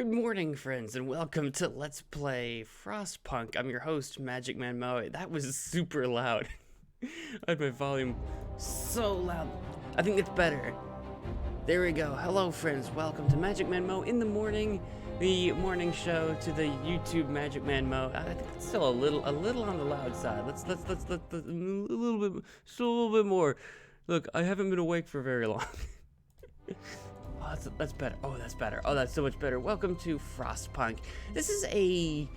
morning, friends, and welcome to Let's Play Frostpunk. I'm your host, Magic Man Moe. That was super loud. I had my volume so loud. I think it's better. There we go. Hello, friends. Welcome to Magic Man Moe in the morning, the morning show to the YouTube Magic Man Moe. I think it's still a little on the loud side. Let's a little bit more. Look, I haven't been awake for very long. Oh, that's better. Oh, that's better. Oh, that's so much better. Welcome to Frostpunk. This is a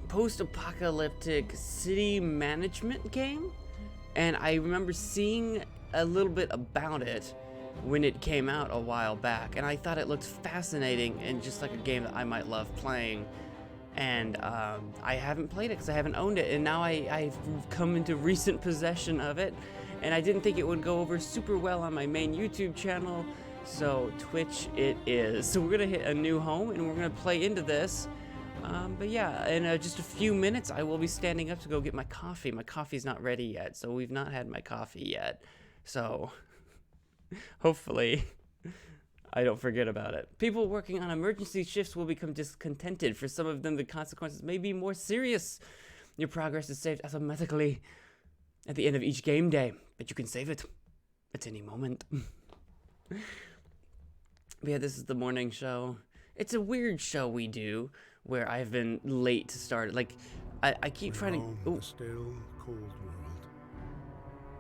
post-apocalyptic city management game, and I remember seeing a little bit about it when it came out a while back, and I thought it looked fascinating and just like a game that I might love playing. And I haven't played it because I haven't owned it, and now I've come into recent possession of it, and I didn't think it would go over super well on my main YouTube channel, so Twitch it is. So we're gonna hit a new home and we're gonna play into this. But yeah, in just a few minutes I will be standing up to go get my coffee. My coffee's not ready yet, so we've not had my coffee yet. So hopefully I don't forget about it. People working on emergency shifts will become discontented. For some of them, the consequences may be more serious. Your progress is saved automatically at the end of each game day, but you can save it at any moment. But yeah, this is the morning show. It's a weird show we do, where I've been late to start. Like, I keep trying to... The still, cold world.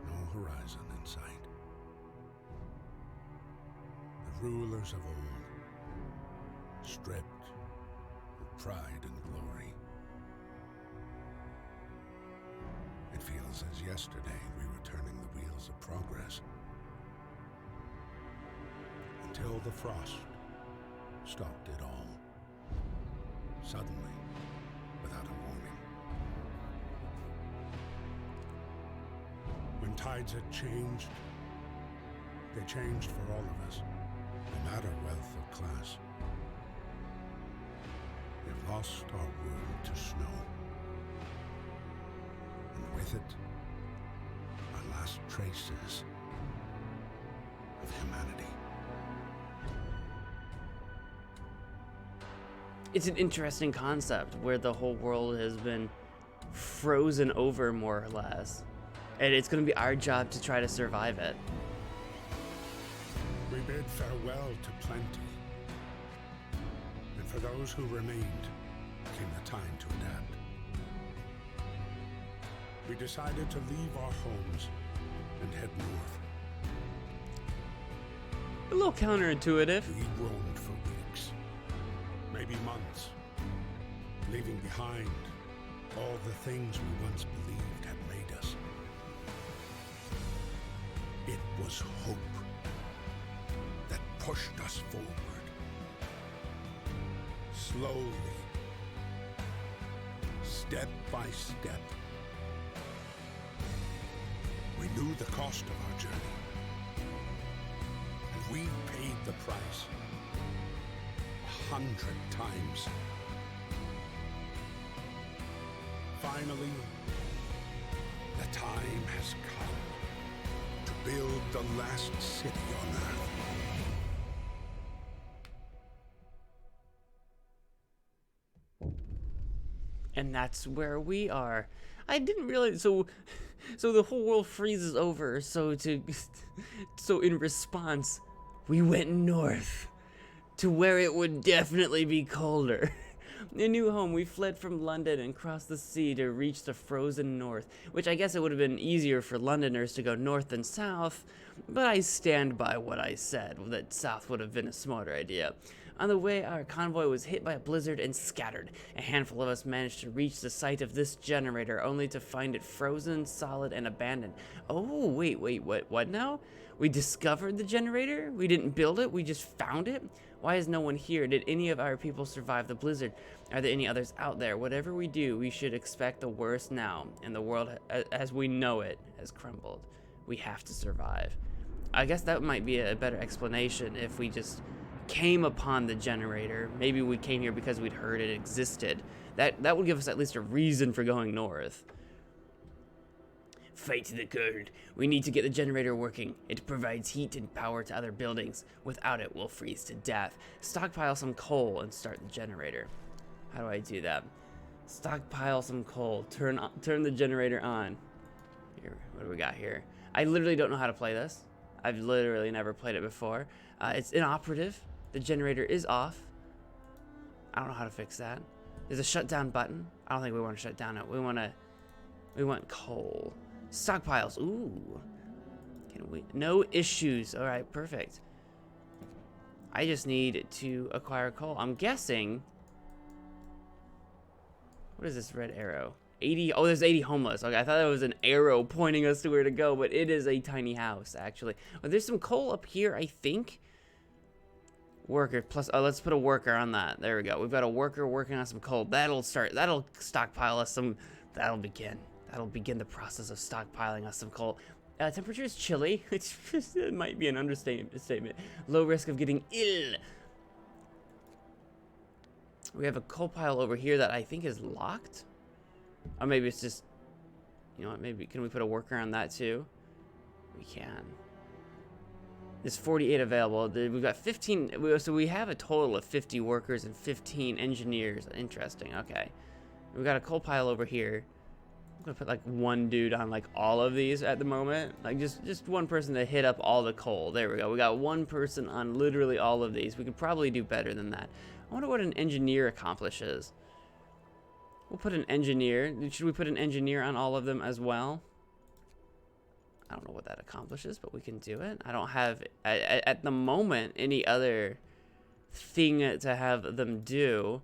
No horizon in sight. The rulers of old, stripped of pride and glory. It feels as yesterday we were turning the wheels of progress. Until the frost stopped it all. Suddenly, without a warning. When tides had changed, they changed for all of us, no matter wealth or class. We've lost our world to snow. And with it, our last traces of humanity. It's an interesting concept where the whole world has been frozen over, more or less. And it's going to be our job to try to survive it. We bid farewell to plenty. And for those who remained, came the time to adapt. We decided to leave our homes and head north. A little counterintuitive. We roamed for weeks, maybe months, leaving behind all the things we once believed had made us. It was hope that pushed us forward. Slowly, step by step. We knew the cost of our journey, and we paid the price 100 times. Finally, the time has come to build the last city on Earth. And that's where we are. I didn't realize, so the whole world freezes over, so in response, we went north to where it would definitely be colder. A new home, we fled from London and crossed the sea to reach the frozen north, which I guess it would have been easier for Londoners to go north than south, but I stand by what I said, that south would have been a smarter idea. On the way, our convoy was hit by a blizzard and scattered. A handful of us managed to reach the site of this generator, only to find it frozen, solid, and abandoned. Oh, wait, what now? We discovered the generator? We didn't build it, we just found it? Why is no one here? Did any of our people survive the blizzard? Are there any others out there? Whatever we do, we should expect the worst now, and the world as we know it has crumbled. We have to survive. I guess that might be a better explanation if we just came upon the generator. Maybe we came here because we'd heard it existed. That would give us at least a reason for going north. Fight the cold. We need to get the generator working. It provides heat and power to other buildings. Without it, we'll freeze to death. Stockpile some coal and start the generator. How do I do that? Stockpile some coal. Turn the generator on. Here, what do we got here? I literally don't know how to play this. I've literally never played it before. It's inoperative. The generator is off. I don't know how to fix that. There's a shutdown button. I don't think we want to shut down it. We want coal. Stockpiles. Ooh. Can we? No issues. All right, perfect. I just need to acquire coal. I'm guessing. What is this red arrow? 80. Oh, there's 80 homeless. Okay, I thought that was an arrow pointing us to where to go, but it is a tiny house, actually. Well, there's some coal up here, I think. Worker plus. Oh, let's put a worker on that. There we go. We've got a worker working on some coal. That'll stockpile us some. That'll begin the process of stockpiling us some coal. Temperature is chilly. It might be an understatement. Low risk of getting ill. We have a coal pile over here that I think is locked. Or maybe it's just, you know what, maybe, can we put a worker on that too? We can. There's 48 available. We've got 15, so we have a total of 50 workers and 15 engineers. Interesting, okay. We've got a coal pile over here. I'm gonna put like one dude on like all of these at the moment. Like just one person to hit up all the coal. There we go. We got one person on literally all of these. We could probably do better than that. I wonder what an engineer accomplishes. We'll put an engineer. Should we put an engineer on all of them as well? I don't know what that accomplishes, but we can do it. I don't have, at the moment, any other thing to have them do.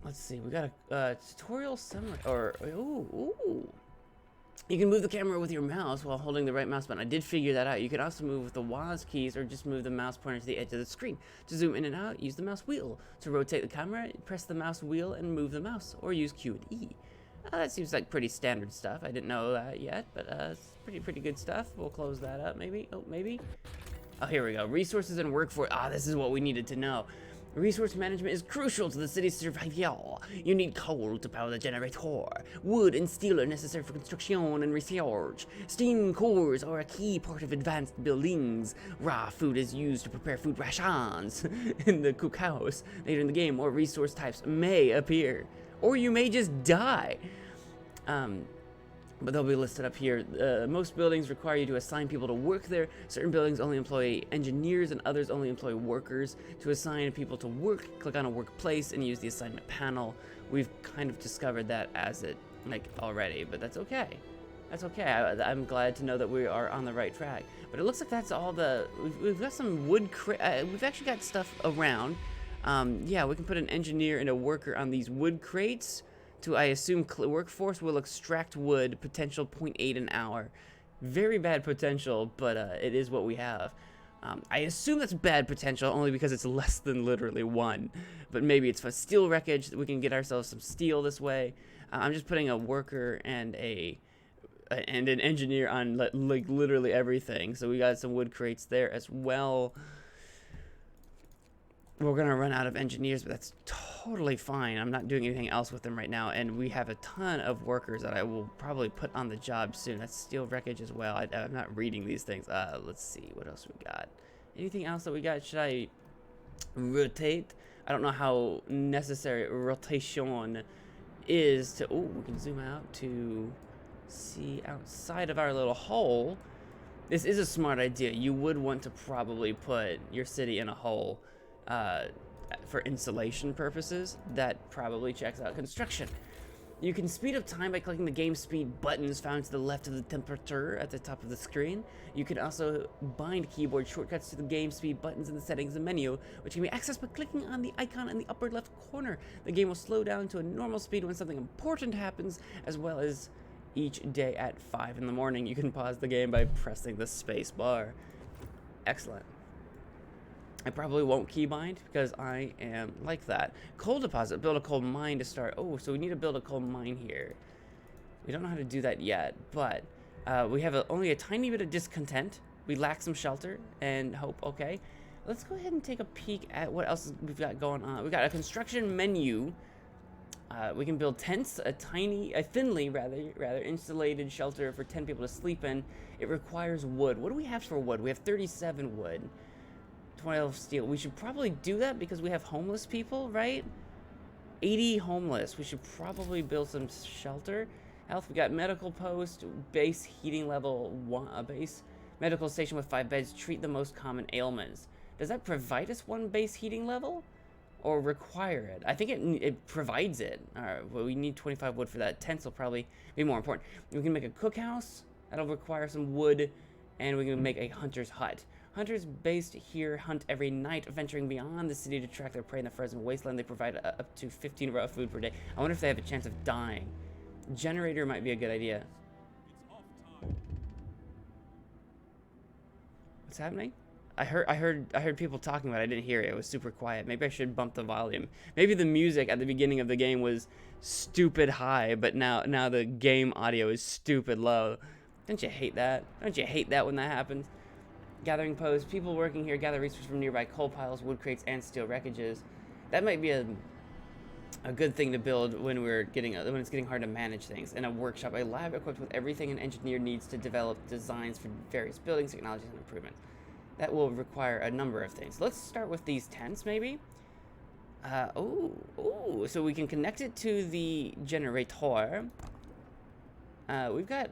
Let's see. We got a tutorial similar, or, ooh. You can move the camera with your mouse while holding the right mouse button. I did figure that out. You can also move with the WASD keys or just move the mouse pointer to the edge of the screen. To zoom in and out, use the mouse wheel. To rotate the camera, press the mouse wheel and move the mouse, or use Q and E. That seems like pretty standard stuff. I didn't know that yet, but it's pretty good stuff. We'll close that up, maybe. Oh, maybe. Oh, here we go. Resources and workforce. This is what we needed to know. Resource management is crucial to the city's survival. You need coal to power the generator. Wood and steel are necessary for construction and research. Steam cores are a key part of advanced buildings. Raw food is used to prepare food rations in the cookhouse. Later in the game, more resource types may appear. Or you may just die. But they'll be listed up here. Most buildings require you to assign people to work there. Certain buildings only employ engineers and others only employ workers. To assign people to work, click on a workplace and use the assignment panel. We've kind of discovered that as it, already, but that's okay. That's okay. I'm glad to know that we are on the right track. But it looks like that's all we've got some wood we've actually got stuff around. Yeah, we can put an engineer and a worker on these wood crates. I assume workforce will extract wood, potential 0.8 an hour. Very bad potential, but it is what we have. I assume that's bad potential only because it's less than literally 1. But maybe it's for steel wreckage. We can get ourselves some steel this way. I'm just putting a worker and an engineer on like literally everything. So we got some wood crates there as well. We're gonna run out of engineers, but that's totally fine. I'm not doing anything else with them right now, and we have a ton of workers that I will probably put on the job soon. That's steel wreckage as well. I'm not reading these things. Let's see what else we got. Anything else that we got? Should I rotate? I don't know how necessary rotation is to. Oh, we can zoom out to see outside of our little hole. This is a smart idea. You would want to probably put your city in a hole. For insulation purposes. That probably checks out construction. You can speed up time by clicking the game speed buttons found to the left of the temperature at the top of the screen. You can also bind keyboard shortcuts to the game speed buttons in the settings menu, which can be accessed by clicking on the icon in the upper left corner. The game will slow down to a normal speed when something important happens, as well as each day at 5 in the morning. You can pause the game by pressing the space bar. Excellent. I probably won't keybind because I am like that. Coal deposit, build a coal mine to start. Oh, so we need to build a coal mine here. We don't know how to do that yet, but we have only a tiny bit of discontent. We lack some shelter and hope. Okay, let's go ahead and take a peek at what else we've got going on. We've got a construction menu. We can build tents, a thinly insulated shelter for 10 people to sleep in. It requires wood. What do we have for wood? We have 37 wood, 12 steel. We should probably do that because we have homeless people, right? 80 homeless. We should probably build some shelter. Health, we got medical post, base heating level 1, a base medical station with 5 beds, treat the most common ailments. Does that provide us 1 base heating level? Or require it? I think it provides it. Alright, well, we need 25 wood for that. Tents will probably be more important. We can make a cookhouse. That'll require some wood. And we can make a hunter's hut. Hunters based here hunt every night, venturing beyond the city to track their prey in the frozen wasteland. They provide up to 15 raw food per day. I wonder if they have a chance of dying. Generator might be a good idea. What's happening? I heard people talking about it. I didn't hear it. It was super quiet. Maybe I should bump the volume. Maybe the music at the beginning of the game was stupid high, but now the game audio is stupid low. Don't you hate that? Don't you hate that when that happens? Gathering post. People working here gather resources from nearby coal piles, wood crates, and steel wreckages. That might be a good thing to build when it's getting hard to manage things. In a workshop, a lab equipped with everything an engineer needs to develop designs for various buildings, technologies, and improvements. That will require a number of things. Let's start with these tents, maybe. So we can connect it to the generator. We've got.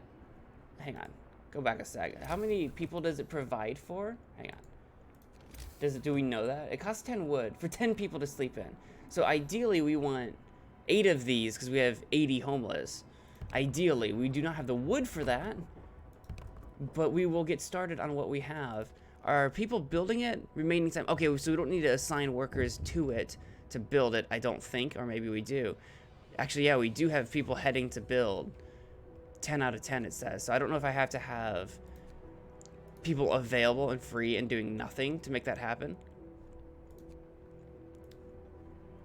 Hang on. Go back a sec. How many people does it provide for? Hang on. Do we know that? It costs 10 wood for 10 people to sleep in. So ideally, we want 8 of these because we have 80 homeless. Ideally, we do not have the wood for that, but we will get started on what we have. Are people building it? Remaining time. Okay, so we don't need to assign workers to it to build it, I don't think. Or maybe we do. Actually, yeah, we do have people heading to build. 10 out of 10, it says. So I don't know if I have to have people available and free and doing nothing to make that happen.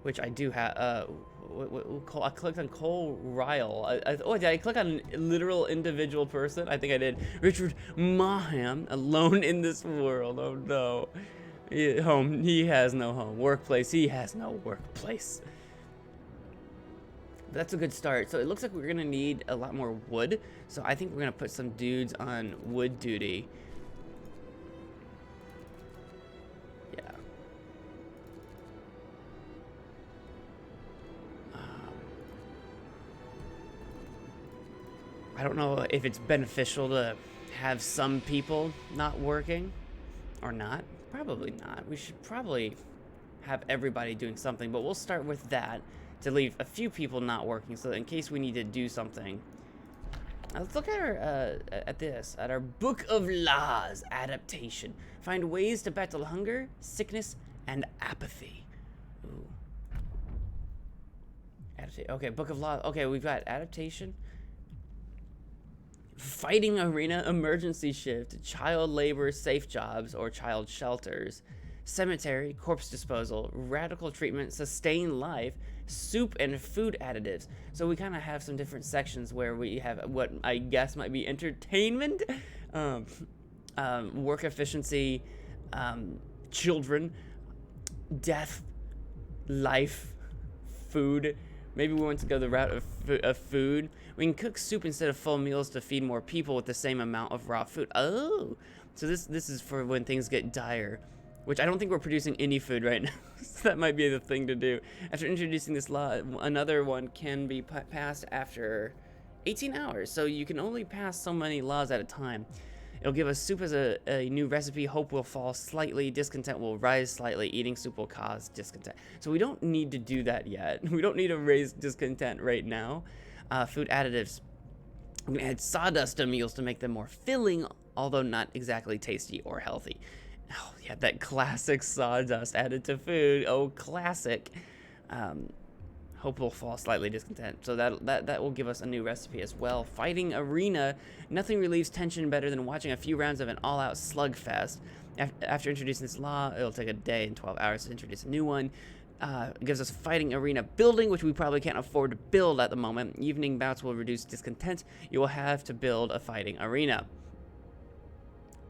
Which I do have. I clicked on Cole Ryle. Did I click on a literal individual person? I think I did. Richard Maham, alone in this world. Oh no. Home. He has no home. Workplace. He has no workplace. That's a good start. So it looks like we're gonna need a lot more wood. So I think we're gonna put some dudes on wood duty. Yeah. I don't know if it's beneficial to have some people not working or not. Probably not. We should probably have everybody doing something, but we'll start with that to leave a few people not working so that in case we need to do something. Now let's look at our Book of Laws adaptation. Find ways to battle hunger, sickness, and apathy. Ooh. Okay, Book of Laws. Okay, we've got adaptation. Fighting arena, emergency shift, child labor, safe jobs, or child shelters. Cemetery, corpse disposal, radical treatment, sustain life, soup and food additives. So we kind of have some different sections where we have what I guess might be entertainment, work efficiency, children, death, life, food. Maybe we want to go the route of food. We can cook soup instead of full meals to feed more people with the same amount of raw food. Oh, so this is for when things get dire. Which I don't think we're producing any food right now. So that might be the thing to do. After introducing this law, another one can be passed after 18 hours. So you can only pass so many laws at a time. It'll give us soup as a new recipe. Hope will fall slightly. Discontent will rise slightly. Eating soup will cause discontent. So we don't need to do that yet. We don't need to raise discontent right now. Food additives. I'm going to add sawdust to meals to make them more filling, although not exactly tasty or healthy. Oh, yeah, that classic sawdust added to food. Oh, classic. Hope will fall slightly discontent. So that will give us a new recipe as well. Fighting arena. Nothing relieves tension better than watching a few rounds of an all-out slugfest. After introducing this law, it'll take a day and 12 hours to introduce a new one. It gives us fighting arena building, which we probably can't afford to build at the moment. Evening bouts will reduce discontent. You will have to build a fighting arena.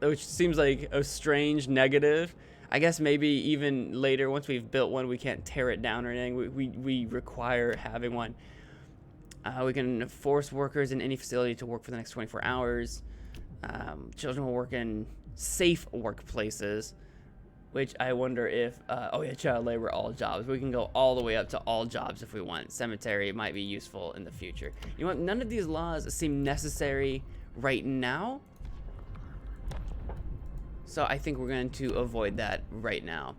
Which seems like a strange negative. I guess maybe even later, once we've built one, we can't tear it down or anything. We require having one. We can force workers in any facility to work for the next 24 hours. Children will work in safe workplaces, which I wonder if, oh yeah, child labor, all jobs. We can go all the way up to all jobs if we want. Cemetery might be useful in the future. You know what? None of these laws seem necessary right now. So I think we're going to avoid that right now.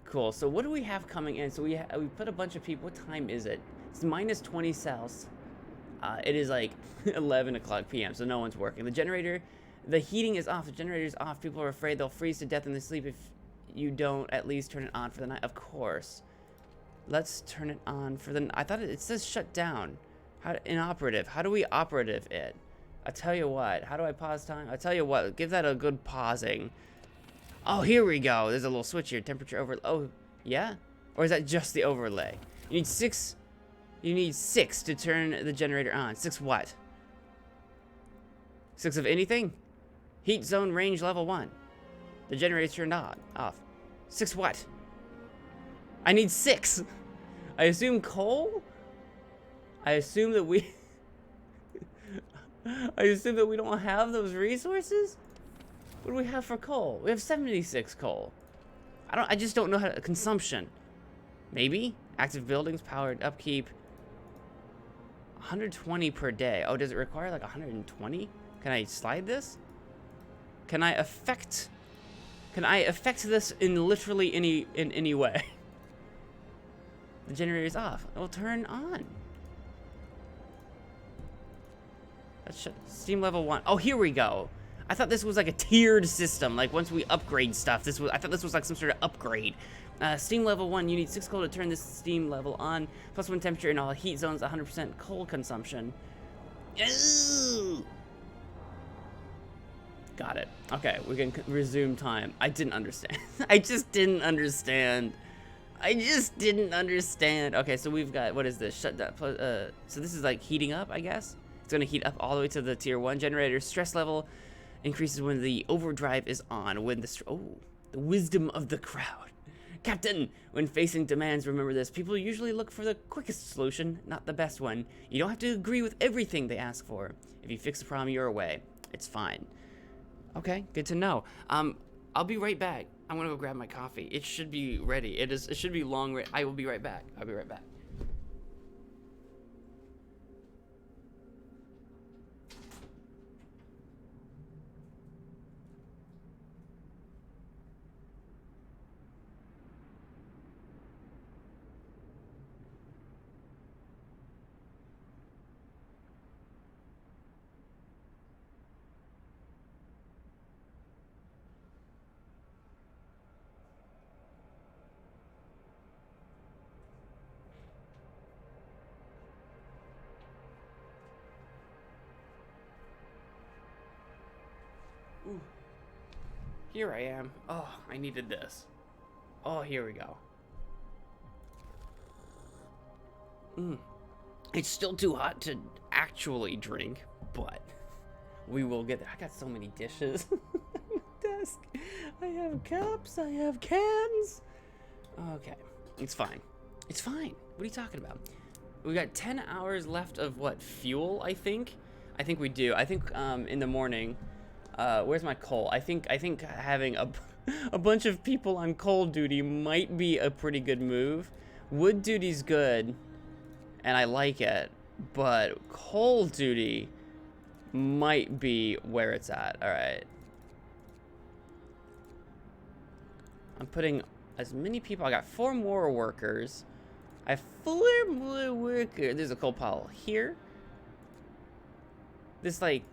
Cool. So what do we have coming in? So we put a bunch of people. What time is it? It's minus 20 Celsius. It is like 11 o'clock p.m. So no one's working. The generator, the heating is off. The generator's off. People are afraid they'll freeze to death in their sleep if you don't at least turn it on for the night. Of course. Let's turn it on for the. I thought it says shut down. How inoperative? How do we operative it? I tell you what. How do I pause time? I tell you what. Give that a good pausing. Oh, here we go. There's a little switch here. Temperature over. Oh, yeah? Or is that just the overlay? You need 6. You need 6 to turn the generator on. 6 what? 6 of anything? Heat zone range level 1. The generator's turned on. Off. 6 what? I need 6. I assume coal? I assume that we... I assume that we don't have those resources? What do we have for coal? We have 76 coal. I just don't know how to... Consumption. Maybe? Active buildings, powered upkeep. 120 per day. Oh, does it require like 120? Can I slide this? Can I affect this in literally any way? The generator's off. It will turn on. Let's shut steam level 1. Oh, here we go. I thought this was like a tiered system. Like once we upgrade stuff, I thought this was like some sort of upgrade. Steam level 1, you need 6 coal to turn this steam level on. Plus 1 temperature in all heat zones, 100% coal consumption. Ooh. Got it. Okay, we can resume time. I didn't understand. I just didn't understand. Okay, so we've got, what is this? Shut down. So this is like heating up, I guess. It's gonna heat up all the way to the tier 1 generator. Stress level increases when the overdrive is on. When the the wisdom of the crowd. Captain, when facing demands, remember this. People usually look for the quickest solution, not the best one. You don't have to agree with everything they ask for. If you fix the problem your way, it's fine. Okay, good to know. I'll be right back. I'm gonna go grab my coffee. It should be ready. It should be long. I will be right back. I'll be right back. Ooh. Here I am. Oh, I needed this. Oh, here we go. It's still too hot to actually drink, but we will get there. I got so many dishes on my desk. I have cups, I have cans. Okay, it's fine. It's fine. What are you talking about? We got 10 hours left of what, fuel, I think? I think we do. I think in the morning, where's my coal? I think having a bunch of people on coal duty might be a pretty good move. Wood duty's good, and I like it, but coal duty might be where it's at. All right. I'm putting as many people. I got 4 more workers. I have 4 more workers. There's a coal pile here. This thing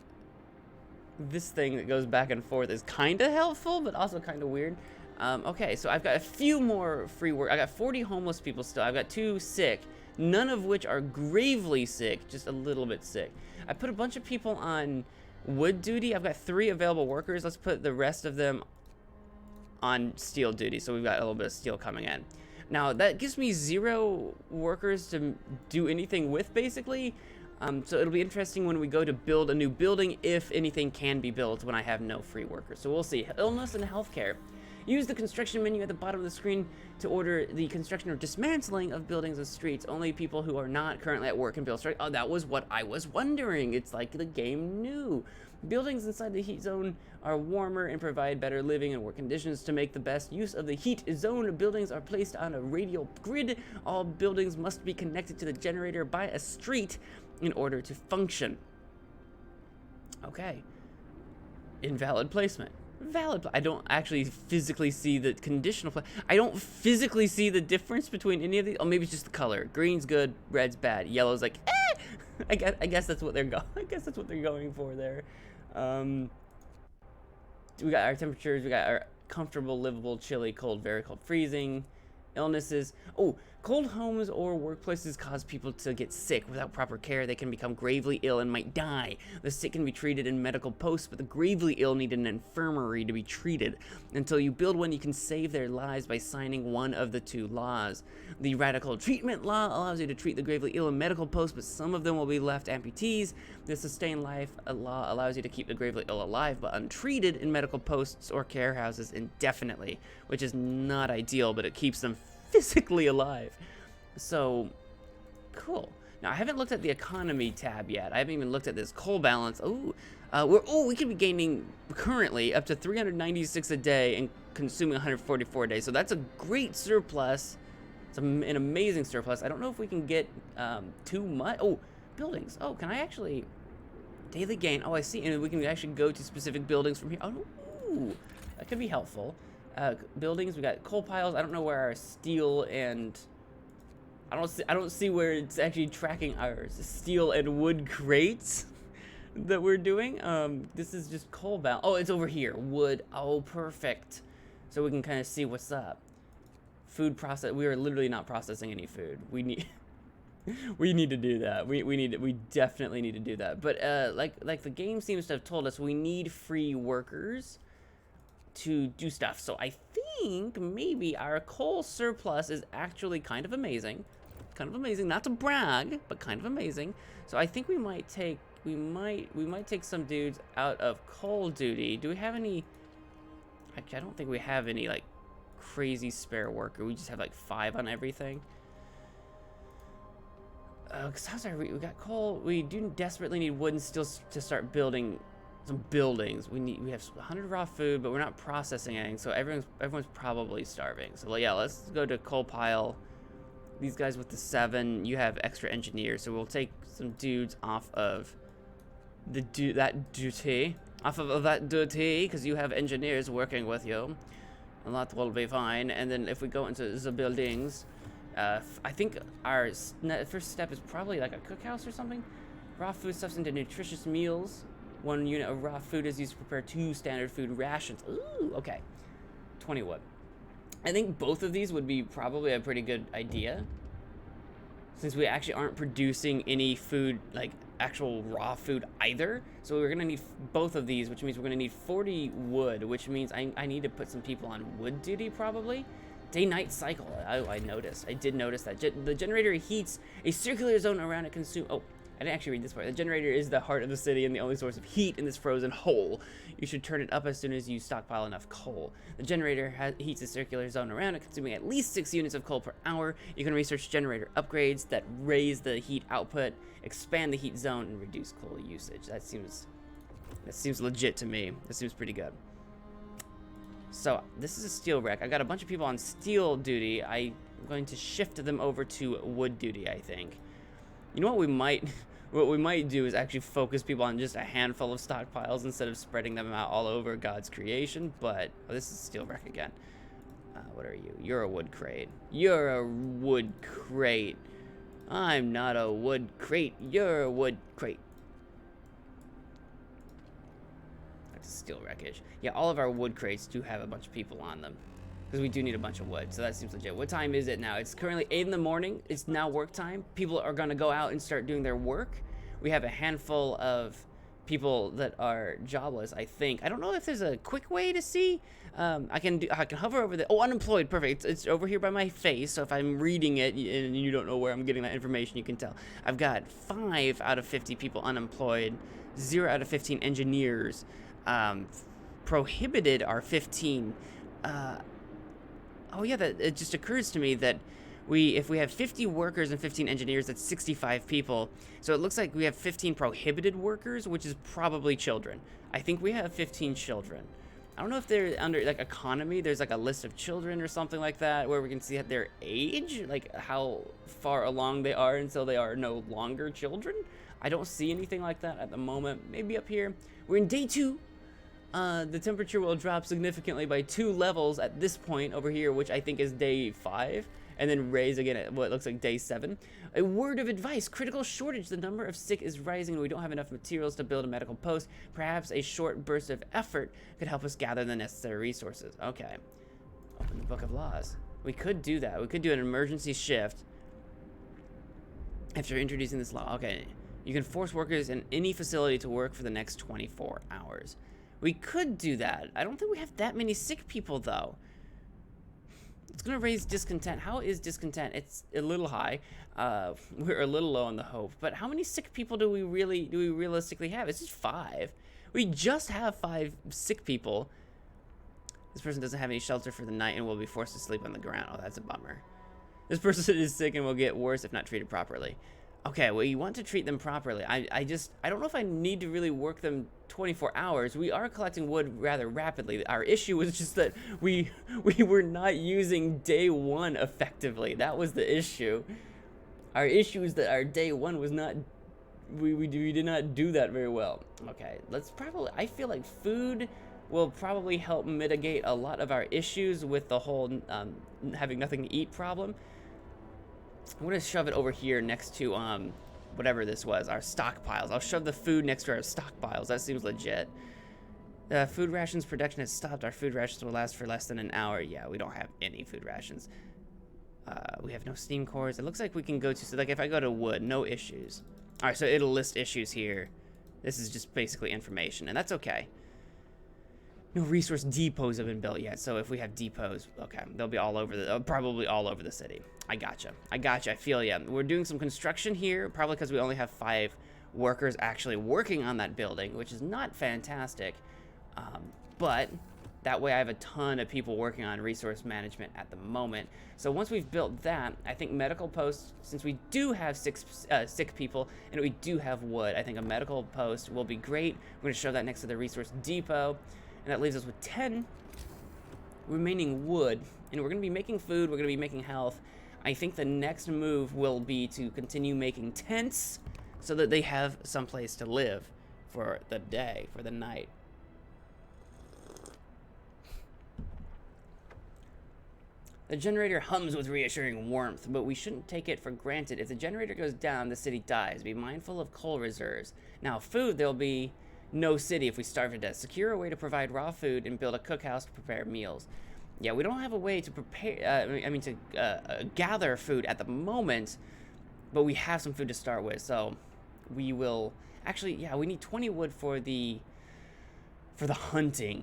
that goes back and forth is kind of helpful, but also kind of weird. Okay, so I've got a few more free work. I got 40 homeless people still. I've got 2 sick, none of which are gravely sick, just a little bit sick. I put a bunch of people on wood duty. I've got 3 available workers. Let's put the rest of them on steel duty. So we've got a little bit of steel coming in. Now that gives me 0 workers to do anything with, basically. So it'll be interesting when we go to build a new building, if anything can be built when I have no free workers. So we'll see. Illness and healthcare. Use the construction menu at the bottom of the screen to order the construction or dismantling of buildings and streets. Only people who are not currently at work can build streets. Oh, that was what I was wondering. It's like the game knew. Buildings inside the heat zone are warmer and provide better living and work conditions. To make the best use of the heat zone, buildings are placed on a radial grid. All buildings must be connected to the generator by a street in order to function. Okay. Invalid placement. I don't actually physically see the conditional I don't physically see the difference between any of these. Oh, maybe it's just the color. Green's good, red's bad, yellow's like, eh! I guess that's what they're going for there. We got our temperatures, we got our comfortable, livable, chilly, cold, very cold, freezing, illnesses. Oh, cold homes or workplaces cause people to get sick. Without proper care, they can become gravely ill and might die. The sick can be treated in medical posts, but the gravely ill need an infirmary to be treated. Until you build one, you can save their lives by signing one of the two laws. The radical treatment law allows you to treat the gravely ill in medical posts, but some of them will be left amputees. The sustain life law allows you to keep the gravely ill alive, but untreated in medical posts or care houses indefinitely, which is not ideal, but it keeps them physically alive. So, cool. Now, I haven't looked at the economy tab yet. I haven't even looked at this coal balance. We could be gaining currently up to 396 a day and consuming 144 a day. So that's a great surplus. It's an amazing surplus. I don't know if we can get too much. Oh, buildings. Oh, can I actually daily gain? Oh, I see. And we can actually go to specific buildings from here. Oh, ooh, that could be helpful. Buildings. We got coal piles. I don't know where our steel and I don't see where it's actually tracking our steel and wood crates that we're doing. This is just coal balance. Oh, it's over here. Wood. Oh, perfect. So we can kind of see what's up. Food process. We are literally not processing any food. We need we need to do that. We definitely need to do that. But like the game seems to have told us, we need free workers to do stuff. So I think maybe our coal surplus is actually kind of amazing. Kind of amazing, not to brag, but kind of amazing. So I think we might take some dudes out of coal duty. Do we have any? Actually, I don't think we have any like crazy spare worker. We just have like 5 on everything. Cause how's our we got coal. We do desperately need wood and steel to start building some buildings. We have 100 raw food, but we're not processing anything, so everyone's probably starving. So yeah, let's go to coal pile. These guys with the 7, you have extra engineers, so we'll take some dudes off of that duty, because you have engineers working with you, and that will be fine. And then if we go into the buildings, I think our first step is probably like a cookhouse or something. Raw food stuffs into nutritious meals. 1 unit of raw food is used to prepare 2 standard food rations. Ooh, okay. 20 wood. I think both of these would be probably a pretty good idea, since we actually aren't producing any food, like actual raw food either. So we're gonna need both of these, which means we're gonna need 40 wood, which means I need to put some people on wood duty probably. Day-night cycle. Oh, I did notice that. The generator heats a circular zone around it Oh, I didn't actually read this part. The generator is the heart of the city and the only source of heat in this frozen hole. You should turn it up as soon as you stockpile enough coal. The generator heats a circular zone around it, consuming at least 6 units of coal per hour. You can research generator upgrades that raise the heat output, expand the heat zone, and reduce coal usage. That seems legit to me. That seems pretty good. So this is a steel wreck. I got a bunch of people on steel duty. I'm going to shift them over to wood duty, I think. You know what we might do is actually focus people on just a handful of stockpiles instead of spreading them out all over God's creation. But this is steel wreck again. What are you? You're a wood crate. You're a wood crate. I'm not a wood crate. You're a wood crate. That's steel wreckage. Yeah, all of our wood crates do have a bunch of people on them, because we do need a bunch of wood, so that seems legit. What time is it now? It's currently 8 in the morning. It's now work time. People are going to go out and start doing their work. We have a handful of people that are jobless, I think. I don't know if there's a quick way to see. I can hover over the... Oh, unemployed. Perfect. It's over here by my face, so if I'm reading it and you don't know where I'm getting that information, you can tell. I've got 5 out of 50 people unemployed, 0 out of 15 engineers. Prohibited are 15. Oh yeah, that it just occurs to me that if we have 50 workers and 15 engineers, that's 65 people. So it looks like we have 15 prohibited workers, which is probably children. I think we have 15 children. I don't know if they're under like economy. There's like a list of children or something like that where we can see their age, like how far along they are until they are no longer children. I don't see anything like that at the moment. Maybe up here. We're in day 2. The temperature will drop significantly by 2 levels at this point over here, which I think is day 5, and then raise again at what looks like day 7. A word of advice: critical shortage. The number of sick is rising and we don't have enough materials to build a medical post. Perhaps a short burst of effort could help us gather the necessary resources. Okay. Open the Book of Laws. We could do that. We could do an emergency shift after introducing this law. Okay. You can force workers in any facility to work for the next 24 hours. We could do that. I don't think we have that many sick people, though. It's going to raise discontent. How is discontent? It's a little high. We're a little low on the hope. But how many sick people do we realistically have? It's just 5. We just have 5 sick people. This person doesn't have any shelter for the night and will be forced to sleep on the ground. Oh, that's a bummer. This person is sick and will get worse if not treated properly. Okay, well, you want to treat them properly. I don't know if I need to really work them 24 hours. We are collecting wood rather rapidly. Our issue was just that we were not using day 1 effectively. That was the issue. Our issue is that our day 1 was not, we did not do that very well. Okay, let's probably, I feel like food will probably help mitigate a lot of our issues with the whole having nothing to eat problem. I'm gonna shove it over here next to whatever this was, our stockpiles. I'll shove the food next to our stockpiles. That seems legit. Food rations production has stopped. Our food rations will last for less than an hour. Yeah, we don't have any food rations. We have no steam cores. It looks like we can go to, so like if I go to wood, no issues. All right, so it'll list issues here. This is just basically information, and that's okay. No resource depots have been built yet, so if we have depots, okay, they'll be all over the, probably all over the city. I gotcha. I feel ya. We're doing some construction here, probably because we only have 5 workers actually working on that building, which is not fantastic. But that way I have a ton of people working on resource management at the moment. So once we've built that, I think medical posts, since we do have 6 sick people and we do have wood, I think a medical post will be great. We're going to show that next to the resource depot. And that leaves us with 10 remaining wood. And we're going to be making food. We're going to be making health. I think the next move will be to continue making tents so that they have someplace to live for the day, for the night. The generator hums with reassuring warmth, but we shouldn't take it for granted. If the generator goes down, the city dies. Be mindful of coal reserves. Now, food, there'll be no city if we starve to death. Secure a way to provide raw food and build a cookhouse to prepare meals. Yeah, we don't have a way to prepare, to gather food at the moment, but we have some food to start with, so we will, actually, yeah, we need 20 wood for the hunting.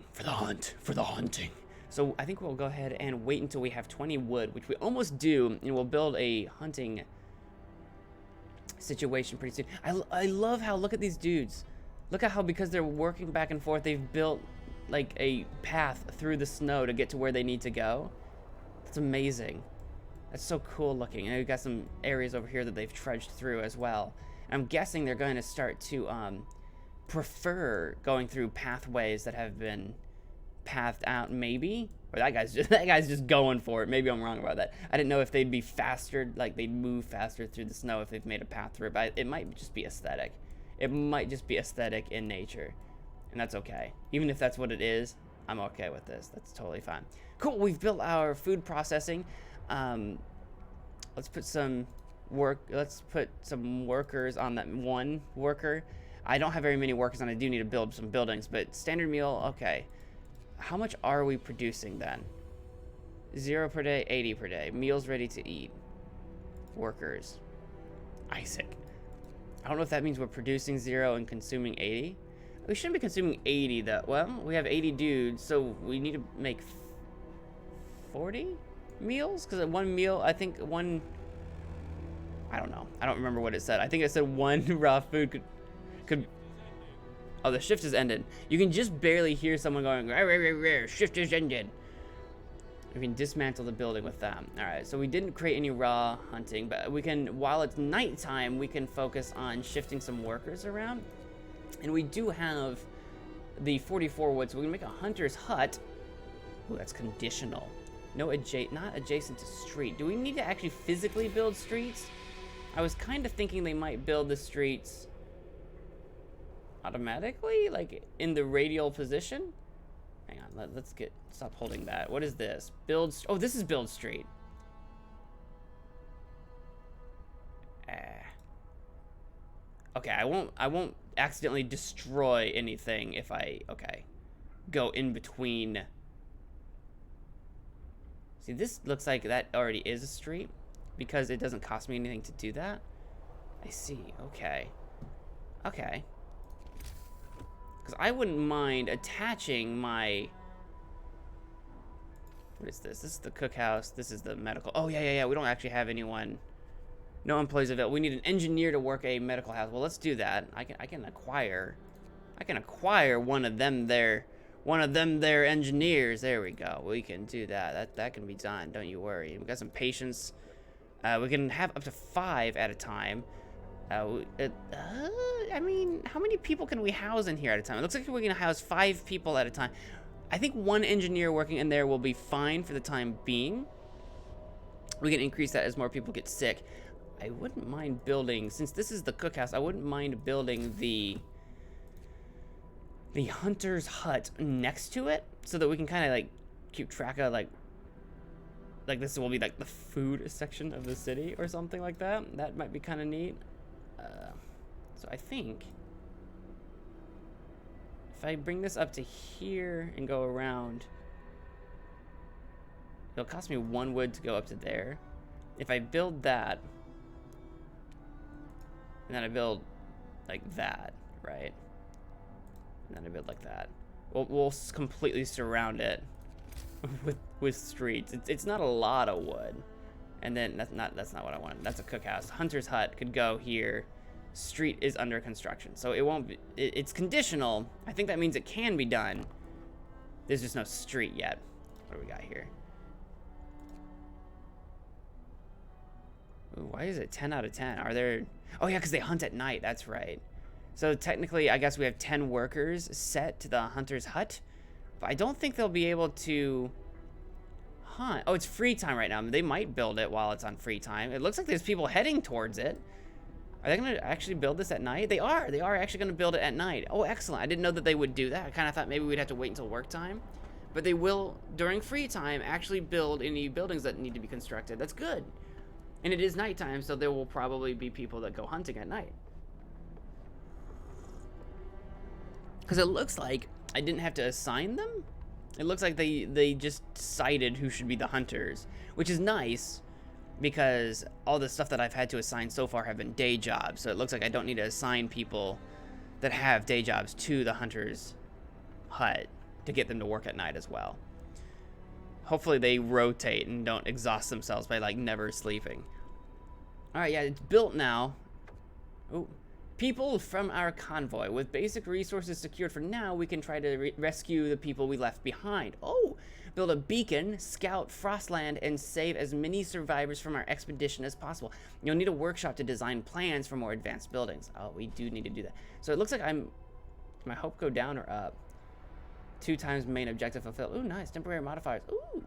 So I think we'll go ahead and wait until we have 20 wood, which we almost do, and we'll build a hunting situation pretty soon. I love how, look at these dudes. Look at how, because they're working back and forth, they've built like a path through the snow to get to where they need to go. That's amazing. That's so cool looking. And we've got some areas over here that they've trudged through as well. And I'm guessing they're going to start to prefer going through pathways that have been pathed out, maybe? Or that guy's just going for it. Maybe I'm wrong about that. I didn't know if they'd be faster, like they'd move faster through the snow if they've made a path through it, but it might just be aesthetic. It might just be aesthetic in nature, and that's okay. Even if that's what it is, I'm okay with this. That's totally fine. Cool, we've built our food processing. Let's put some workers on that one worker. I don't have very many workers, and I do need to build some buildings, but standard meal, okay. How much are we producing then? 0 per day, 80 per day. Meals ready to eat. Workers. Isaac. I don't know if that means we're producing 0 and consuming 80. We shouldn't be consuming 80 though. Well, we have 80 dudes, so we need to make 40 meals? Because one meal, I think one, I don't know. I don't remember what it said. I think it said 1 raw food could, oh, the shift has ended. You can just barely hear someone going, "Rah, rah, rah, rah, shift has ended." We can dismantle the building with that. All right, so we didn't create any raw hunting, but we can, while it's nighttime, we can focus on shifting some workers around. And we do have the 44 wood, so we can make a hunter's hut. Ooh, that's conditional. No, not adjacent to street. Do we need to actually physically build streets? I was kind of thinking they might build the streets automatically, like in the radial position. Hang on, let's stop holding that. What is this? Oh, this is build street. Okay, I won't accidentally destroy anything if I, go in between. See, this looks like that already is a street because it doesn't cost me anything to do that. I see, okay. Because I wouldn't mind attaching my, what is this? This is the cookhouse. This is the medical. Oh, yeah. We don't actually have anyone. No employees available. We need an engineer to work a medical house. Well, let's do that. I can acquire one of them there engineers. There we go. We can do that. That can be done. Don't you worry. We got some patience. We can have up to 5 at a time. I mean, how many people can we house in here at a time? It looks like we can house 5 people at a time. I think 1 engineer working in there will be fine for the time being. We can increase that as more people get sick. I wouldn't mind building, since this is the cookhouse, I wouldn't mind building the hunter's hut next to it so that we can kind of like keep track of like this will be like the food section of the city or something like that. That might be kind of neat. So I think if I bring this up to here and go around, it'll cost me 1 wood to go up to there. If I build that, and then I build like that, right? And then I build like that. We'll completely surround it with streets. It's not a lot of wood, and then that's not what I want. That's a cookhouse. Hunter's hut could go here. Street is under construction, so it won't be. It's conditional. I think that means it can be done. There's just no street yet. What do we got here? Ooh, why is it 10 out of 10? Are there? Oh yeah, because they hunt at night. That's right. So technically, I guess we have 10 workers set to the hunter's hut, but I don't think they'll be able to hunt. Oh, it's free time right now. They might build it while it's on free time. It looks like there's people heading towards it. Are they going to actually build this at night? They are. They are actually going to build it at night. Oh, excellent. I didn't know that they would do that. I kind of thought maybe we'd have to wait until work time, but they will, during free time, actually build any buildings that need to be constructed. That's good. And it is nighttime, so there will probably be people that go hunting at night. Because it looks like I didn't have to assign them. It looks like they just decided who should be the hunters, which is nice because all the stuff that I've had to assign so far have been day jobs. So it looks like I don't need to assign people that have day jobs to the hunter's hut to get them to work at night as well. Hopefully they rotate and don't exhaust themselves by like never sleeping. All right, yeah, it's built now. Oh. People from our convoy. With basic resources secured for now, we can try to rescue the people we left behind. Oh, build a beacon, scout Frostland, and save as many survivors from our expedition as possible. You'll need a workshop to design plans for more advanced buildings. Oh, we do need to do that. So it looks like did my hope go down or up? 2 times main objective fulfilled. Ooh, nice. Temporary modifiers. Ooh.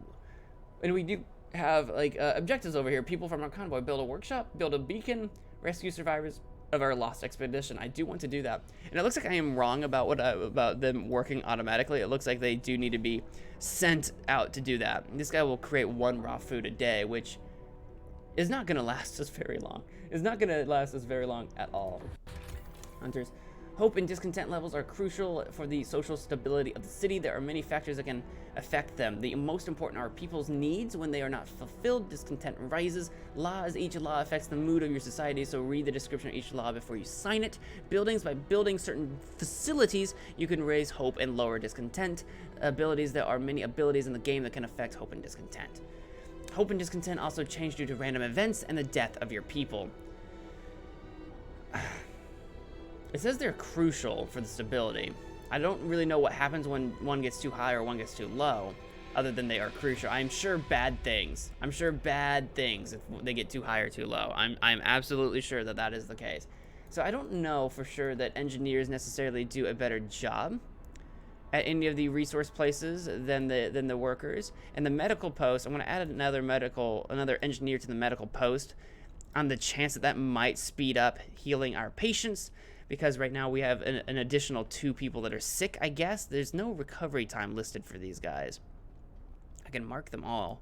And we do have like objectives over here. People from our convoy. Build a workshop, build a beacon, rescue survivors of our lost expedition. I do want to do that, and it looks like I am wrong about about them working automatically. It looks like they do need to be sent out to do that. This guy will create 1 raw food a day, which is not going to last us very long. It's not going to last us very long at all. Hunters. Hope and discontent levels are crucial for the social stability of the city. There are many factors that can affect them. The most important are people's needs. When they are not fulfilled, discontent rises. Laws. Each law affects the mood of your society, so read the description of each law before you sign it. Buildings. By building certain facilities, you can raise hope and lower discontent. Abilities. There are many abilities in the game that can affect hope and discontent. Hope and discontent also change due to random events and the death of your people. It says they're crucial for the stability. I don't really know what happens when one gets too high or one gets too low. other than they are crucial. I'm sure bad things. I'm sure bad things if they get too high or too low. I'm absolutely sure that that is the case. So I don't know for sure that engineers necessarily do a better job at any of the resource places than the workers. And the medical post, I'm going to add another engineer to the medical post on the chance that that might speed up healing our patients, because right now we have an additional 2 people that are sick, I guess. There's no recovery time listed for these guys. I can mark them all.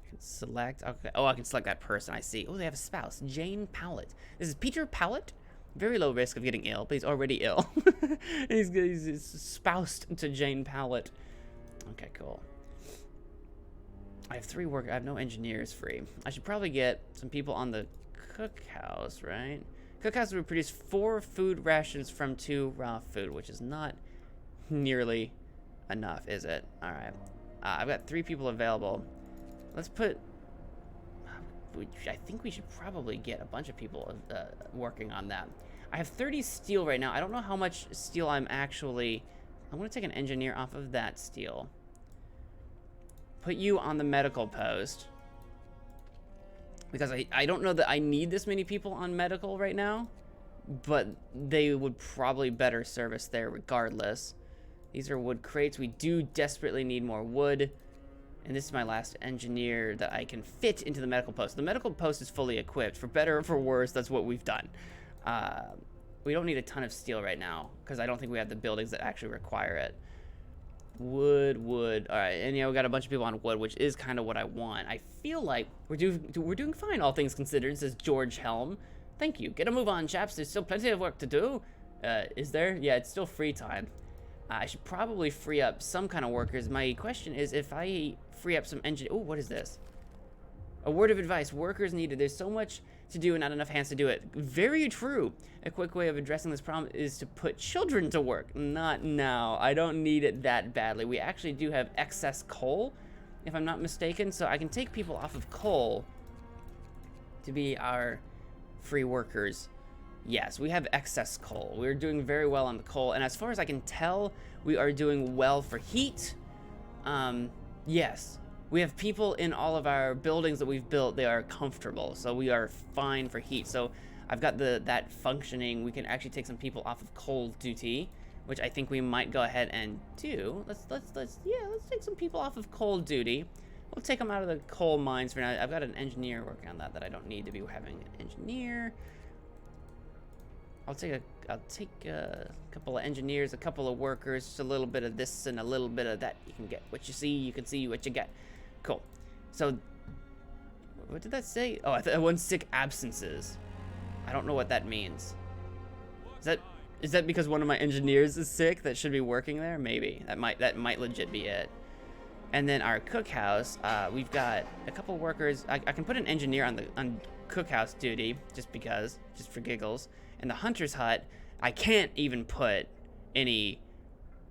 I can select, okay. Oh, I can select that person, I see. Oh, they have a spouse, Jane Powlett. This is Peter Powlett. Very low risk of getting ill, but he's already ill. he's spoused to Jane Powlett. Okay, cool. I have 3 workers. I have no engineers free. I should probably get some people on the cookhouse, right? Cookhouse would produce 4 food rations from 2 raw food, which is not nearly enough, is it? All right. I've got 3 people available. Let's put... I think we should probably get a bunch of people working on that. I have 30 steel right now. I don't know how much steel I'm actually... I'm going to take an engineer off of that steel. Put you on the medical post. Because I don't know that I need this many people on medical right now. But they would probably better service there regardless. These are wood crates. We do desperately need more wood. And this is my last engineer that I can fit into the medical post. The medical post is fully equipped. For better or for worse, that's what we've done. We don't need a ton of steel right now, because I don't think we have the buildings that actually require it. Wood. All right, and we got a bunch of people on wood, which is kind of what I want. I feel like we're doing fine, all things considered, says George Helm. Thank you. Get a move on, chaps. There's still plenty of work to do. Is there? Yeah, it's still free time. I should probably free up some kind of workers. My question is, if I free up some engineers... Oh, what is this? A word of advice. Workers needed. There's so much to do and not enough hands to do it. Very true. A quick way of addressing this problem is to put children to work. Not now. I don't need it that badly. We actually do have excess coal, if I'm not mistaken. So I can take people off of coal to be our free workers. Yes, we have excess coal. We're doing very well on the coal. And as far as I can tell, we are doing well for heat. Yes. We have people in all of our buildings that we've built. They are comfortable. So we are fine for heat. So I've got that functioning. We can actually take some people off of coal duty, which I think we might go ahead and do. Let's take some people off of coal duty. We'll take them out of the coal mines for now. I've got an engineer working on that I don't need to be having an engineer. I'll take a couple of engineers, a couple of workers, just a little bit of this and a little bit of that. You can get what you see, you can see what you get. Cool. So, what did that say? Oh, I thought 1 sick absences. I don't know what that means. Is that because one of my engineers is sick that should be working there? Maybe. That might legit be it. And then our cookhouse, we've got a couple workers. I can put an engineer on cookhouse duty just for giggles. And the hunter's hut, I can't even put any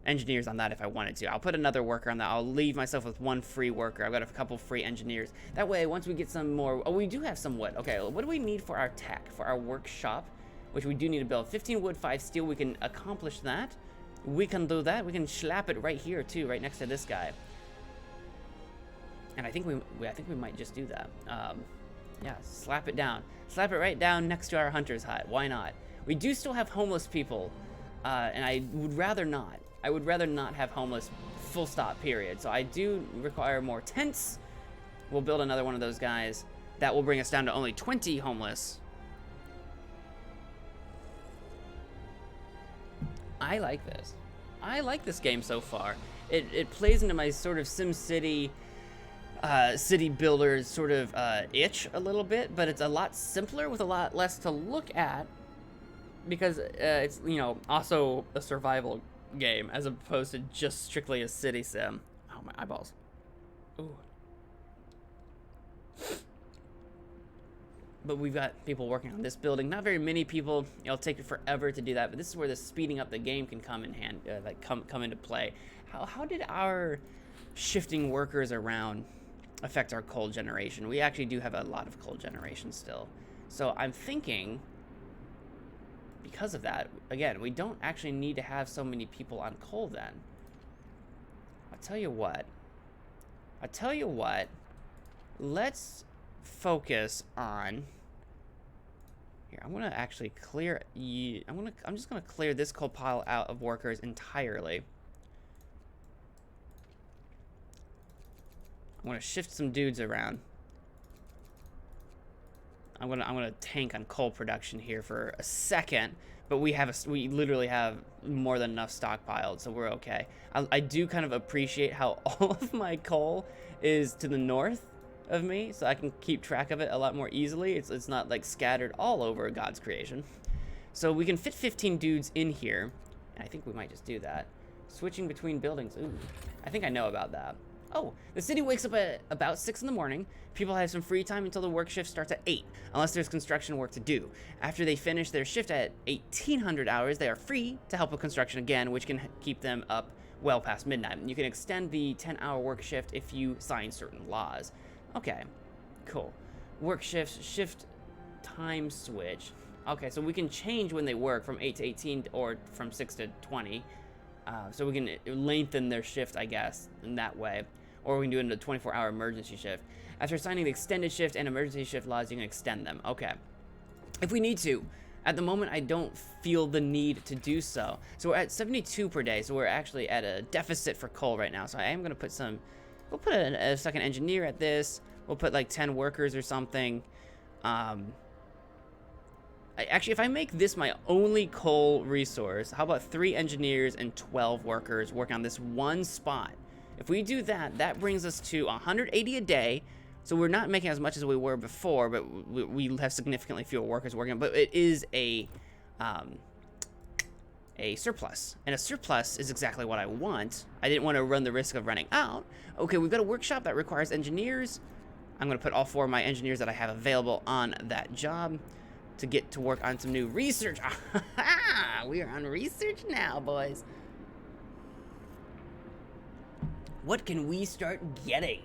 engineers on that if I wanted to. I'll put another worker on that. I'll leave myself with 1 free worker. I've got a couple free engineers. That way, once we get some more... Oh, we do have some wood. Okay, what do we need for our tech, for our workshop, which we do need to build? 15 wood, 5 steel. We can accomplish that. We can do that. We can slap it right here, too, right next to this guy. And I think we might just do that. Yeah, slap it down. Slap it right down next to our hunter's hut. Why not? We do still have homeless people, and I would rather not. I would rather not have homeless, full stop, period. So I do require more tents. We'll build another one of those guys. That will bring us down to only 20 homeless. I like this. I like this game so far. It plays into my sort of SimCity... city builders sort of itch a little bit, but it's a lot simpler with a lot less to look at because it's, also a survival game as opposed to just strictly a city sim. Oh, my eyeballs. Ooh. But we've got people working on this building. Not very many people. It'll take forever to do that, but this is where the speeding up the game can come in hand, come into play. How did our shifting workers around affect our coal generation? We actually do have a lot of coal generation still. So I'm thinking, because of that, again, we don't actually need to have so many people on coal then. I'll tell you what. I tell you what, let's focus on. Here, I'm gonna actually clear. I'm just gonna clear this coal pile out of workers entirely. I'm gonna shift some dudes around. I'm gonna tank on coal production here for a second, but we literally have more than enough stockpiled, so we're okay. I do kind of appreciate how all of my coal is to the north of me, so I can keep track of it a lot more easily. It's not like scattered all over God's creation. So we can fit 15 dudes in here, and I think we might just do that. Switching between buildings. Ooh, I think I know about that. Oh, the city wakes up at about 6 in the morning. People have some free time until the work shift starts at 8, unless there's construction work to do. After they finish their shift at 1800 hours, they are free to help with construction again, which can keep them up well past midnight. You can extend the 10-hour work shift if you sign certain laws. Okay, cool. Work shifts, shift time switch. Okay, so we can change when they work from 8 to 18 or from 6 to 20. So we can lengthen their shift, I guess, in that way. Or we can do it in a 24-hour emergency shift. After signing the extended shift and emergency shift laws, you can extend them. Okay. If we need to. At the moment, I don't feel the need to do so. So we're at 72 per day, so we're actually at a deficit for coal right now. So I am going to put some... We'll put a second engineer at this. We'll put like 10 workers or something. Actually, if I make this my only coal resource, how about 3 engineers and 12 workers working on this one spot? If we do that, that brings us to 180 a day. So we're not making as much as we were before, but we have significantly fewer workers working. But it is a surplus, and a surplus is exactly what I want. I didn't want to run the risk of running out. Okay, we've got a workshop that requires engineers. I'm going to put all 4 of my engineers that I have available on that job to get to work on some new research. We are on research now, boys. What can we start getting?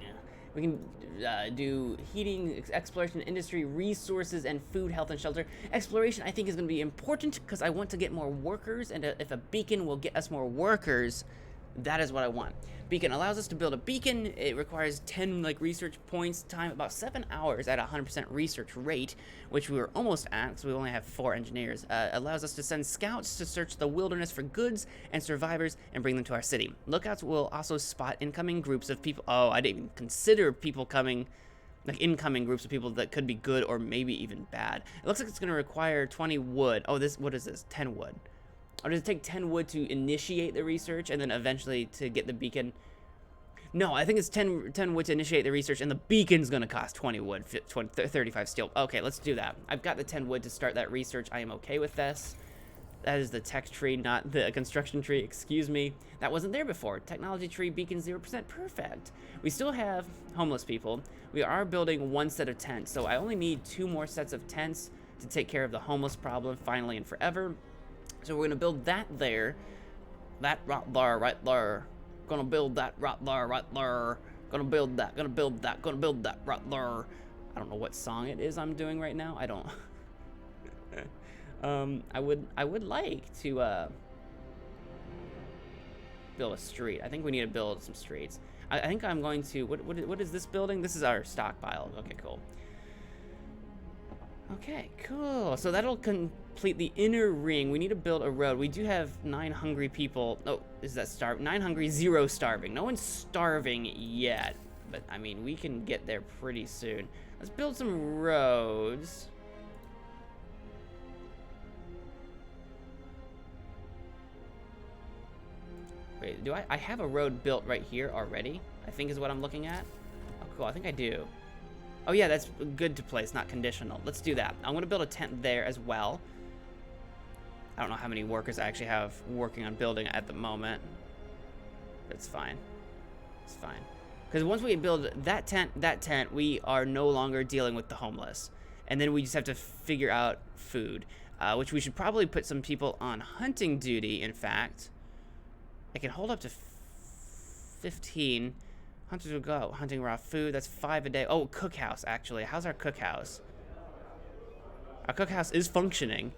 We can do heating, exploration, industry, resources, and food, health, and shelter. Exploration, I think, is going to be important because I want to get more workers, and if a beacon will get us more workers, that is what I want. Beacon allows us to build a beacon. It requires 10 research points, time about 7 hours at 100% research rate, which we were almost at because we only have 4 engineers. Allows us to send scouts to search the wilderness for goods and survivors and bring them to our city. Lookouts will also spot incoming groups of people. Oh, I didn't even consider people coming, incoming groups of people that could be good or maybe even bad. It looks like it's going to require 20 wood. Oh, what is this? 10 wood. Or does it take 10 wood to initiate the research and then eventually to get the beacon? No, I think it's 10 wood to initiate the research, and the beacon's going to cost 20 wood, 35 steel. Okay, let's do that. I've got the 10 wood to start that research. I am okay with this. That is the tech tree, not the construction tree. Excuse me. That wasn't there before. Technology tree, beacon 0%. Perfect. We still have homeless people. We are building 1 set of tents, so I only need 2 more sets of tents to take care of the homeless problem finally and forever. So we're going to build that there. That right there. Gonna build that right there. Gonna build that. Gonna build that. Gonna build that right there. I don't know what song it is I'm doing right now. I don't. I would like to build a street. I think we need to build some streets. I think I'm going to. What is this building? This is our stockpile. Okay, cool. Okay, cool. So that'll complete the inner ring. We need to build a road. We do have 9 hungry people. Oh, is that 9 hungry, 0 starving. No one's starving yet, but I mean, we can get there pretty soon. Let's build some roads. Wait, do I have a road built right here already? I think is what I'm looking at. Oh, cool. I think I do. Oh yeah, that's good to place, not conditional. Let's do that. I'm gonna build a tent there as well. I don't know how many workers I actually have working on building at the moment. But it's fine. It's fine. Because once we build that tent, we are no longer dealing with the homeless. And then we just have to figure out food. Which we should probably put some people on hunting duty, in fact. I can hold up to 15. Hunters will go hunting raw food. That's 5 a day. Oh, cookhouse, actually. How's our cookhouse? Our cookhouse is functioning.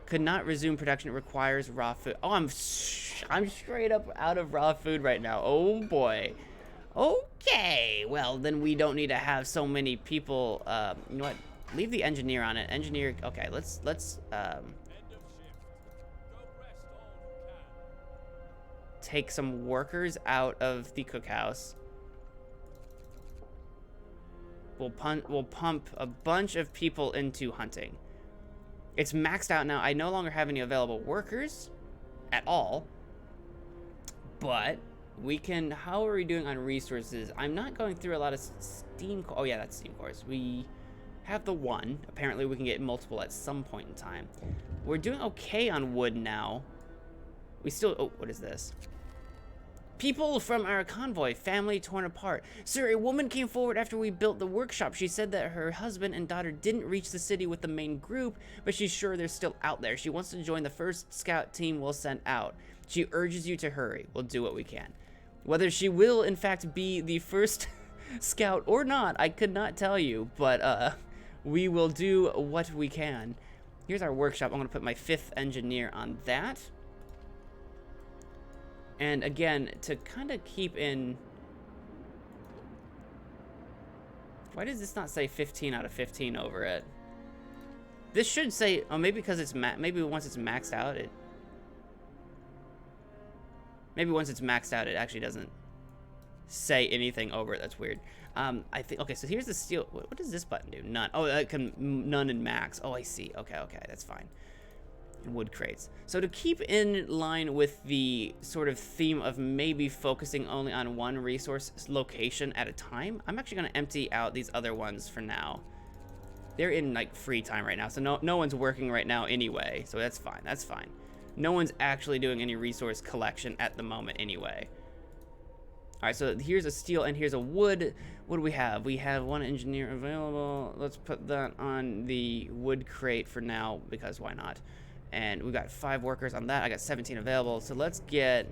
Could not resume production. It requires raw food. Oh, I'm straight up out of raw food right now. Oh, boy. Okay, well, then we don't need to have so many people, you know what? Leave the engineer on it. Engineer, okay, let's, take some workers out of the cookhouse. We'll pump a bunch of people into hunting. It's maxed out now. I no longer have any available workers at all. But we can, how are we doing on resources? I'm not going through a lot of steam, oh yeah, that's steam cores. We have the one. Apparently we can get multiple at some point in time. We're doing okay on wood now. We still, oh, what is this? People from our convoy, family torn apart. Sir, a woman came forward after we built the workshop. She said that her husband and daughter didn't reach the city with the main group, but she's sure they're still out there. She wants to join the first scout team we'll send out. She urges you to hurry. We'll do what we can. Whether she will, in fact, be the first scout or not, I could not tell you, but we will do what we can. Here's our workshop. I'm going to put my 5th engineer on that. And again, to kind of keep in... Why does this not say 15 out of 15 over it? This should say... Oh, maybe because it's... Maybe once it's maxed out, it... Maybe once it's maxed out, it actually doesn't say anything over it. That's weird. I think... Okay, so here's the steel... What does this button do? None. Oh, that can... None and max. Oh, I see. Okay, okay. That's fine. Wood crates. So to keep in line with the sort of theme of maybe focusing only on one resource location at a time, I'm actually going to empty out these other ones for now. They're in like free time right now, so no one's working right now anyway, so that's fine. That's fine. No one's actually doing any resource collection at the moment anyway. All right, so here's a steel and here's a wood. What do we have? We have 1 engineer available. Let's put that on the wood crate for now because why not? And we got 5 workers on that. I got 17 available. So let's get...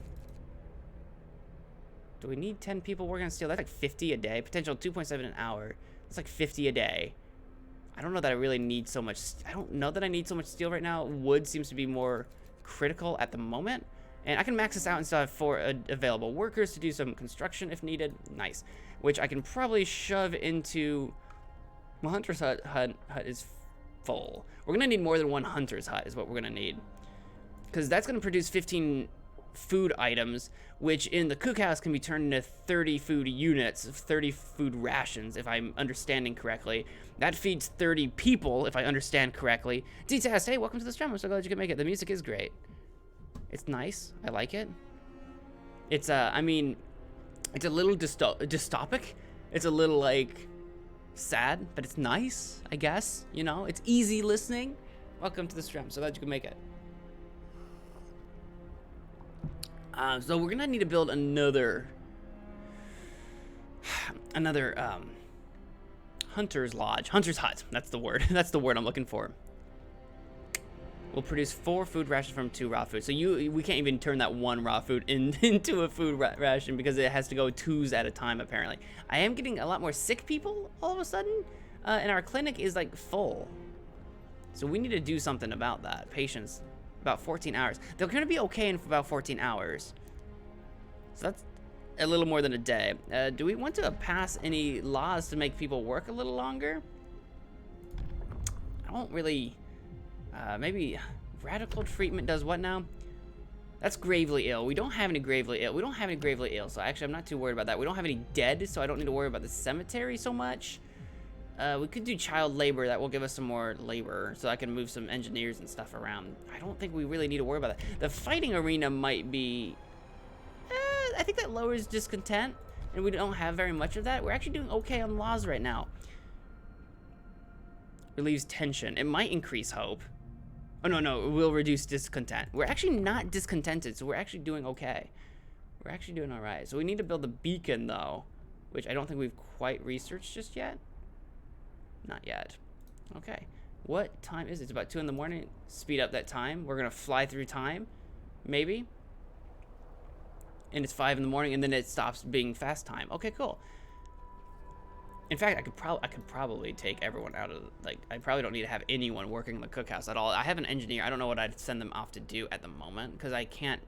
Do we need 10 people working on steel? That's like 50 a day. Potential 2.7 an hour. That's like 50 a day. I don't know that I really need so much... I don't know that I need so much steel right now. Wood seems to be more critical at the moment. And I can max this out and still have 4 available workers to do some construction if needed. Nice. Which I can probably shove into... Well, Hunter's Hut is full. We're gonna need more than 1 hunter's hut is what we're gonna need, because that's gonna produce 15 food items, which in the cookhouse can be turned into 30 food units, 30 food rations if I'm understanding correctly. That feeds 30 people if I understand correctly. D-Test, hey, welcome to the stream. I'm so glad you could make it. The music is great. It's nice. I like it. It's I mean, it's a little dystopic. It's a little like sad, but it's nice, I guess. You know, it's easy listening. Welcome to the stream. So glad you could make it. So we're gonna need to build another hunter's lodge, hunter's hut. That's the word. That's the word I'm looking for. We'll produce 4 food rations from 2 raw food. So we can't even turn that 1 raw food into a food ration because it has to go 2s at a time, apparently. I am getting a lot more sick people all of a sudden, and our clinic is like full. So we need to do something about that. Patients, about 14 hours. They're gonna be okay in about 14 hours. So that's a little more than a day. Do we want to pass any laws to make people work a little longer? I don't really... maybe radical treatment does what now? That's gravely ill. We don't have any gravely ill. We don't have any gravely ill, so actually I'm not too worried about that. We don't have any dead, so I don't need to worry about the cemetery so much. We could do child labor. That will give us some more labor, so I can move some engineers and stuff around. I don't think we really need to worry about that. The fighting arena might be... I think that lowers discontent, and we don't have very much of that. We're actually doing okay on laws right now. Relieves tension. It might increase hope. Oh, no, it will reduce discontent. We're actually not discontented, so we're actually doing okay. We're actually doing all right. So we need to build a beacon, though, which I don't think we've quite researched just yet. Not yet. Okay. What time is it? It's about 2 in the morning. Speed up that time. We're going to fly through time, maybe. And it's 5 in the morning, and then it stops being fast time. Okay, cool. In fact, I could probably take everyone out of, like, I probably don't need to have anyone working in the cookhouse at all. I have an engineer. I don't know what I'd send them off to do at the moment because I can't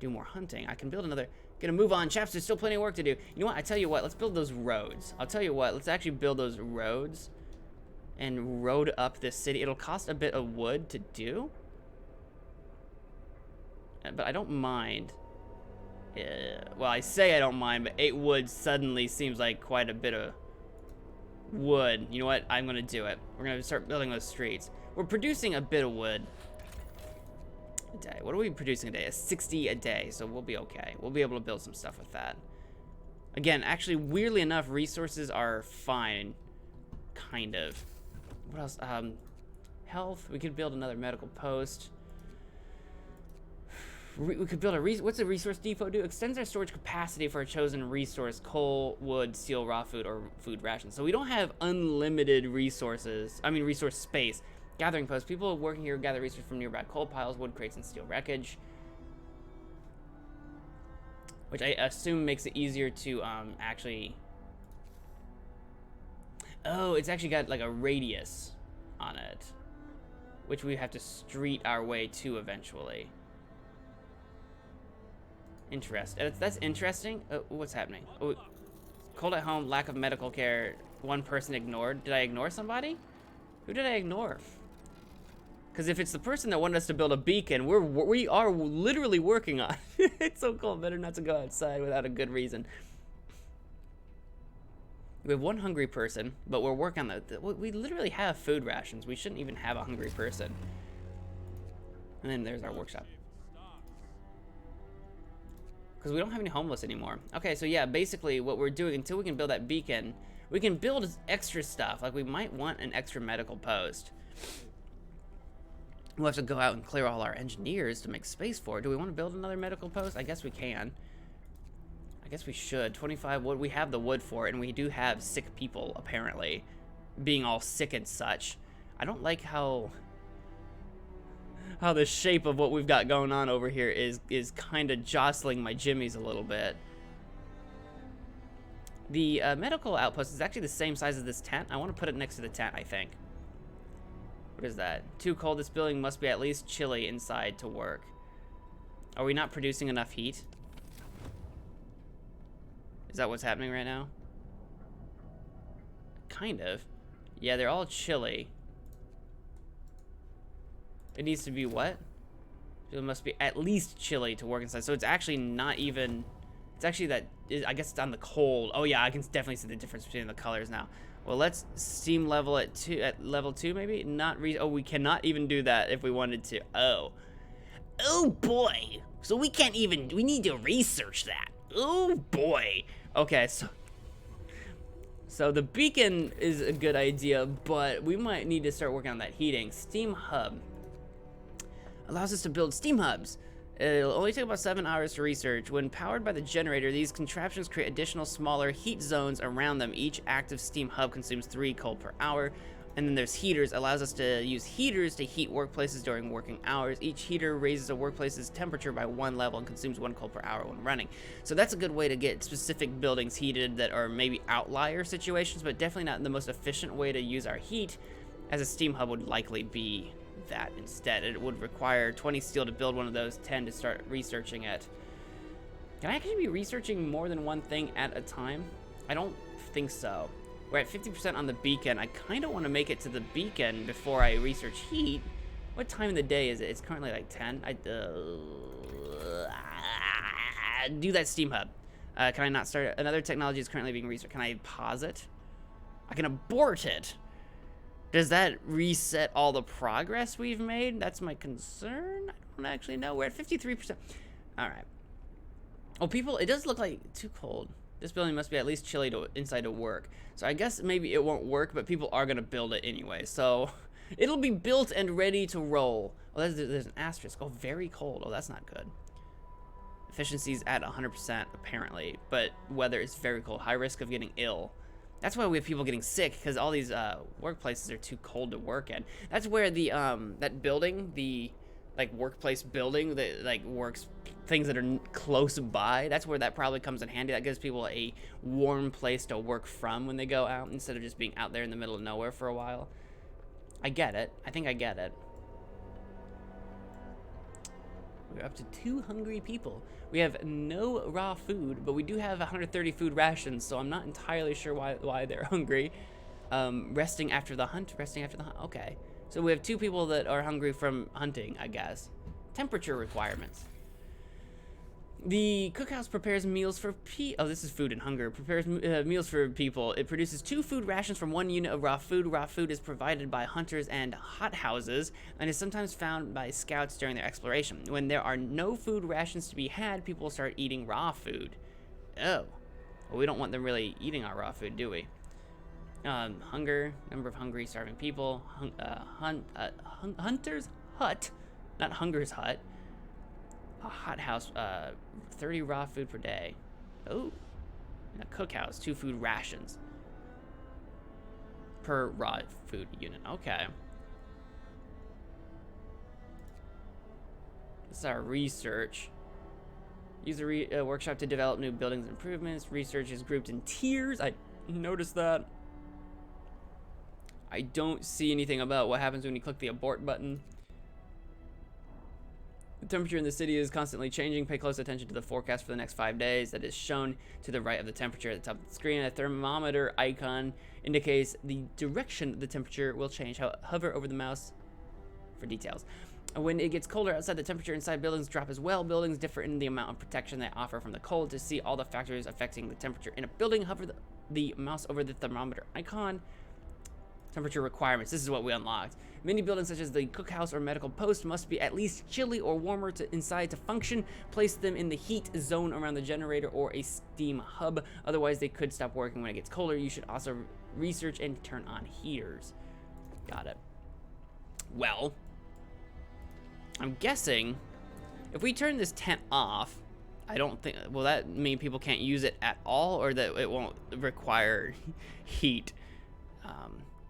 do more hunting. I can build another Gonna move on, chaps. There's still plenty of work to do. You know what? I tell you what. Let's build those roads. I'll tell you what. Let's actually build those roads and road up this city. It'll cost a bit of wood to do, but I don't mind. Well, I say I don't mind, but 8 wood suddenly seems like quite a bit of wood. You know what? I'm gonna do it. We're gonna start building those streets. We're producing a bit of wood a day. What are we producing a day? 60 a day, so we'll be okay. We'll be able to build some stuff with that. Again, actually, weirdly enough, resources are fine, kind of. What else? Health. We could build another medical post. We could build a what's a resource depot do? Extends our storage capacity for a chosen resource: coal, wood, steel, raw food, or food rations. So we don't have unlimited resources. I mean, resource space. Gathering posts. People working here gather resources from nearby coal piles, wood crates, and steel wreckage, which I assume makes it easier to actually. Oh, it's actually got like a radius on it, which we have to street our way to eventually. That's interesting. What's happening? Oh, cold at home, lack of medical care, one person ignored. Did I ignore somebody? Who did I ignore? Because if it's the person that wanted us to build a beacon, we are literally working on it. It's so cold. Better not to go outside without a good reason. We have one hungry person, but we're working on we literally have food rations. We shouldn't even have a hungry person. And then there's our workshop. Because we don't have any homeless anymore. Okay, so yeah, basically what we're doing, until we can build that beacon, we can build extra stuff. Like we might want an extra medical post. We'll have to go out and clear all our engineers to make space for it. Do we want to build another medical post? I guess we can. I guess we should. 25 wood. We have the wood for it, and we do have sick people, apparently, being all sick and such. I don't like how the shape of what we've got going on over here is kind of jostling my jimmies a little bit. The medical outpost is actually the same size as this tent. I want to put it next to the tent, I think. What is that? Too cold. This building must be at least chilly inside to work. Are we not producing enough heat? Is that what's happening right now? Kind of. Yeah, they're all chilly. It needs to be what? It must be at least chilly to work inside. So it's actually not even... It's actually that... I guess it's on the cold. Oh yeah, I can definitely see the difference between the colors now. Well, let's steam level at level 2 maybe? Oh, we cannot even do that if we wanted to. Oh. Oh boy. So we can't even... We need to research that. Oh boy. Okay, so the beacon is a good idea, but we might need to start working on that heating. Steam hub allows us to build steam hubs. It'll only take about 7 hours to research. When powered by the generator, these contraptions create additional smaller heat zones around them. Each active steam hub consumes 3 coal per hour. And then there's heaters, allows us to use heaters to heat workplaces during working hours. Each heater raises a workplace's temperature by 1 level and consumes 1 coal per hour when running. So that's a good way to get specific buildings heated that are maybe outlier situations, but definitely not the most efficient way to use our heat, as a steam hub would likely be that instead. It would require 20 steel to build one of those, 10 to start researching it. Can I actually be researching more than one thing at a time? I don't think so. We're at 50% on the beacon. I kind of want to make it to the beacon before I research heat. What time of the day is it? It's currently like 10. Do that steam hub. Can I not start it? Another technology is currently being researched. Can I pause it? I can abort it. Does that reset all the progress we've made? That's my concern. I don't actually know. We're at 53%. All right. Oh, people, it does look like too cold. This building must be at least chilly inside to work. So I guess maybe it won't work, but people are going to build it anyway. So it'll be built and ready to roll. Oh, there's an asterisk. Oh, very cold. Oh, that's not good. Efficiency's at 100% apparently, but weather is very cold. High risk of getting ill. That's why we have people getting sick, because all these workplaces are too cold to work in. That's where the that building, the like workplace building that like works things that are close by, that's where that probably comes in handy. That gives people a warm place to work from when they go out, instead of just being out there in the middle of nowhere for a while. I get it. I think I get it. We're up to 2 hungry people. We have no raw food, but we do have 130 food rations, so I'm not entirely sure why they're hungry. Resting after the hunt. Okay. So we have 2 people that are hungry from hunting, I guess. Temperature requirements. The cookhouse prepares meals for oh, this is food and hunger. Prepares meals for people. It produces 2 food rations from 1 unit of raw food. Raw food is provided by hunters and hothouses and is sometimes found by scouts during their exploration. When there are no food rations to be had, people will start eating raw food. Oh. Well, we don't want them really eating our raw food, do we? Hunger, number of hungry, starving people. Hunter's hut, not hunger's hut. A hothouse, 30 raw food per day. Oh, and a cookhouse, 2 food rations per raw food unit. Okay. This is our research. Use the workshop to develop new buildings and improvements. Research is grouped in tiers. I noticed that. I don't see anything about what happens when you click the abort button. The temperature in the city is constantly changing. Pay close attention to the forecast for the next 5 days. That is shown to the right of the temperature at the top of the screen. A thermometer icon indicates the direction the temperature will change. Hover over the mouse for details. When it gets colder outside, the temperature inside buildings drop as well. Buildings differ in the amount of protection they offer from the cold. To see all the factors affecting the temperature in a building, hover the mouse over the thermometer icon. Temperature requirements. This is what we unlocked. Many buildings such as the cookhouse or medical post must be at least chilly or warmer inside to function. Place them in the heat zone around the generator or a steam hub. Otherwise, they could stop working when it gets colder. You should also research and turn on heaters. Got it. Well, I'm guessing if we turn this tent off, I don't think, will that mean people can't use it at all, or that it won't require heat?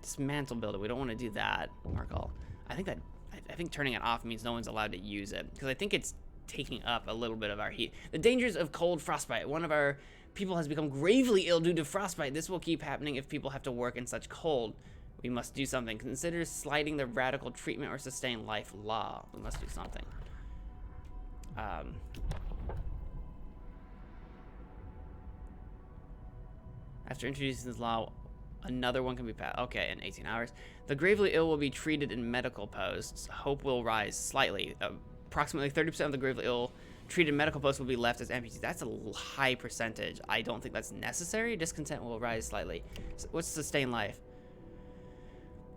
Dismantle building. We don't want to do that, Markle. I think turning it off means no one's allowed to use it, because I think it's taking up a little bit of our heat. The dangers of cold frostbite. One of our people has become gravely ill due to frostbite. This will keep happening if people have to work in such cold. We must do something. Consider sliding the radical treatment or sustain life law. We must do something. After introducing this law, another one can be passed. Okay, in 18 hours. The gravely ill will be treated in medical posts. Hope will rise slightly. Approximately 30% of the gravely ill treated in medical posts will be left as amputees. That's a high percentage. I don't think that's necessary. Discontent will rise slightly. So what's sustain life?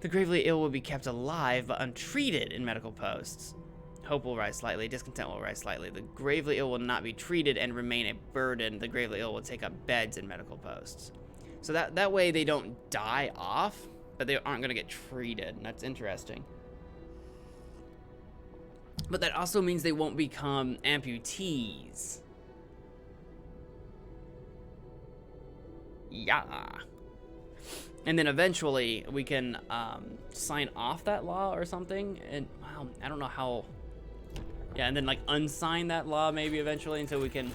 The gravely ill will be kept alive but untreated in medical posts. Hope will rise slightly. Discontent will rise slightly. The gravely ill will not be treated and remain a burden. The gravely ill will take up beds in medical posts. So that way they don't die off, but they aren't going to get treated. And that's interesting. But that also means they won't become amputees. Yeah. And then eventually we can sign off that law or something. And wow, I don't know how. Yeah, and then like unsign that law maybe eventually until we can.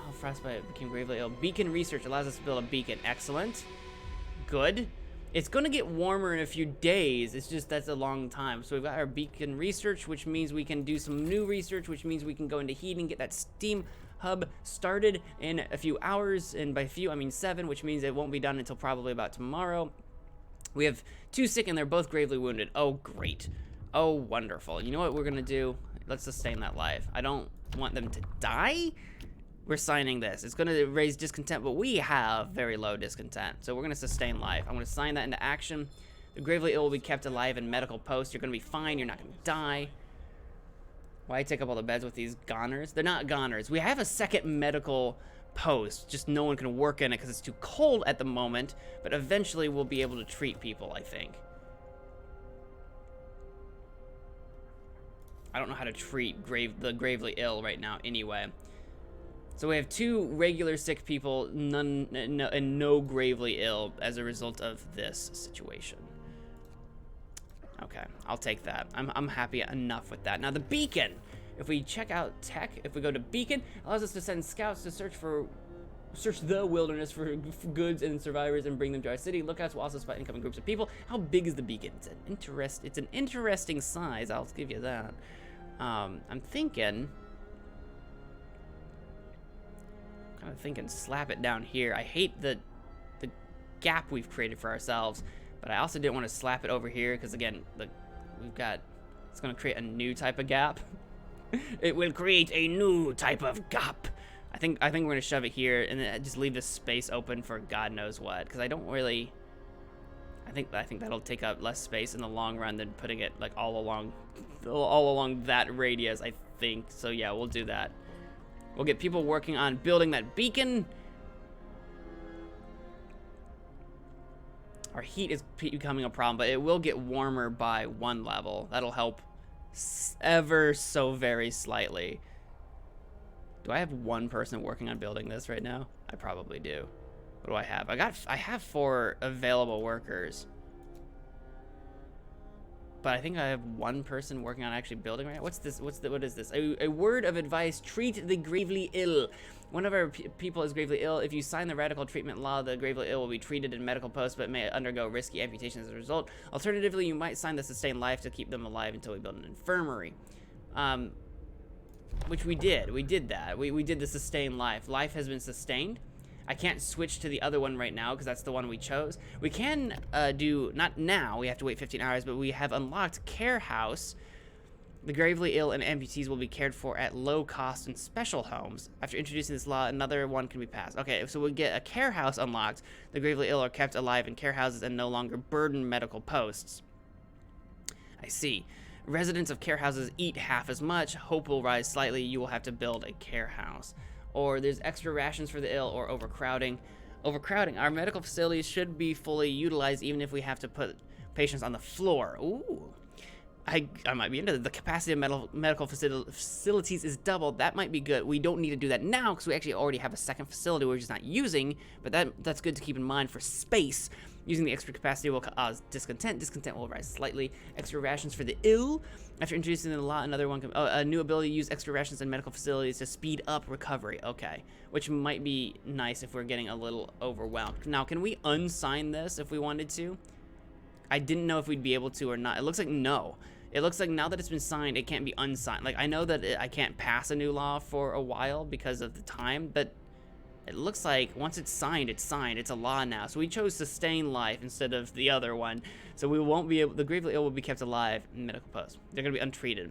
Oh, frostbite became gravely ill. Beacon research allows us to build a beacon. Excellent. Good. It's going to get warmer in a few days. It's just that's a long time. So we've got our beacon research, which means we can do some new research, which means we can go into heating, get that steam hub started in a few hours. And by few, I mean 7, which means it won't be done until probably about tomorrow. We have 2 sick and they're both gravely wounded. Oh, great. Oh, wonderful. You know what we're going to do? Let's sustain that life. I don't want them to die. We're signing this. It's going to raise discontent, but we have very low discontent. So we're going to sustain life. I'm going to sign that into action. The gravely ill will be kept alive in medical posts. You're going to be fine. You're not going to die. Why take up all the beds with these goners? They're not goners. We have a second medical post. Just no one can work in it because it's too cold at the moment. But eventually we'll be able to treat people, I think. I don't know how to treat the gravely ill right now anyway. So we have 2 regular sick people, and no gravely ill as a result of this situation. Okay, I'll take that. I'm happy enough with that. Now the beacon. If we check out tech, if we go to beacon, it allows us to send scouts to search the wilderness for goods and survivors and bring them to our city. Lookouts will also spot incoming groups of people. How big is the beacon? It's an interesting size. I'll give you that. I'm thinking kind of thinking slap it down here. I hate the gap we've created for ourselves, but I also didn't want to slap it over here because, again, it's going to create a new type of gap. It will create a new type of gap. I think we're going to shove it here and then just leave this space open for God knows what, because I don't really... I think that'll take up less space in the long run than putting it like all along that radius, I think. So yeah, we'll do that. We'll get people working on building that beacon. Our heat is becoming a problem, but it will get warmer by 1 level. That'll help ever so very slightly. Do I have 1 person working on building this right now? I probably do. What do I have? I have 4 available workers. But I think I have 1 person working on actually building right now. What's this? What is this? A word of advice: treat the gravely ill. One of our people is gravely ill. If you sign the radical treatment law, the gravely ill will be treated in medical posts, but may undergo risky amputation as a result. Alternatively, you might sign the sustain life to keep them alive until we build an infirmary. Which we did. We did that. We did the sustain life. Life has been sustained. I can't switch to the other one right now because that's the one we chose. We can do, not now, we have to wait 15 hours, but we have unlocked Care House. The gravely ill and amputees will be cared for at low cost in special homes. After introducing this law, another one can be passed. Okay, so we get a Care House unlocked. The gravely ill are kept alive in care houses and no longer burden medical posts. I see. Residents of care houses eat half as much. Hope will rise slightly. You will have to build a care house. Or there's extra rations for the ill, or overcrowding. Overcrowding. Our medical facilities should be fully utilized even if we have to put patients on the floor. Ooh. I might be into it. The capacity of medical facilities is doubled. That might be good. We don't need to do that now because we actually already have a second facility we're just not using, but that's good to keep in mind for space. Using the extra capacity will cause discontent. Discontent will rise slightly. Extra rations for the ill. After introducing the law, another one can... a new ability to use extra rations in medical facilities to speed up recovery. Okay. Which might be nice if we're getting a little overwhelmed. Now, can we unsign this if we wanted to? I didn't know if we'd be able to or not. It looks like no. It looks like now that it's been signed, it can't be unsigned. Like, I know that I can't pass a new law for a while because of the time, but... it looks like once it's signed, it's signed. It's a law now. So we chose sustain life instead of the other one. So we won't be able... the gravely ill will be kept alive in medical posts. They're going to be untreated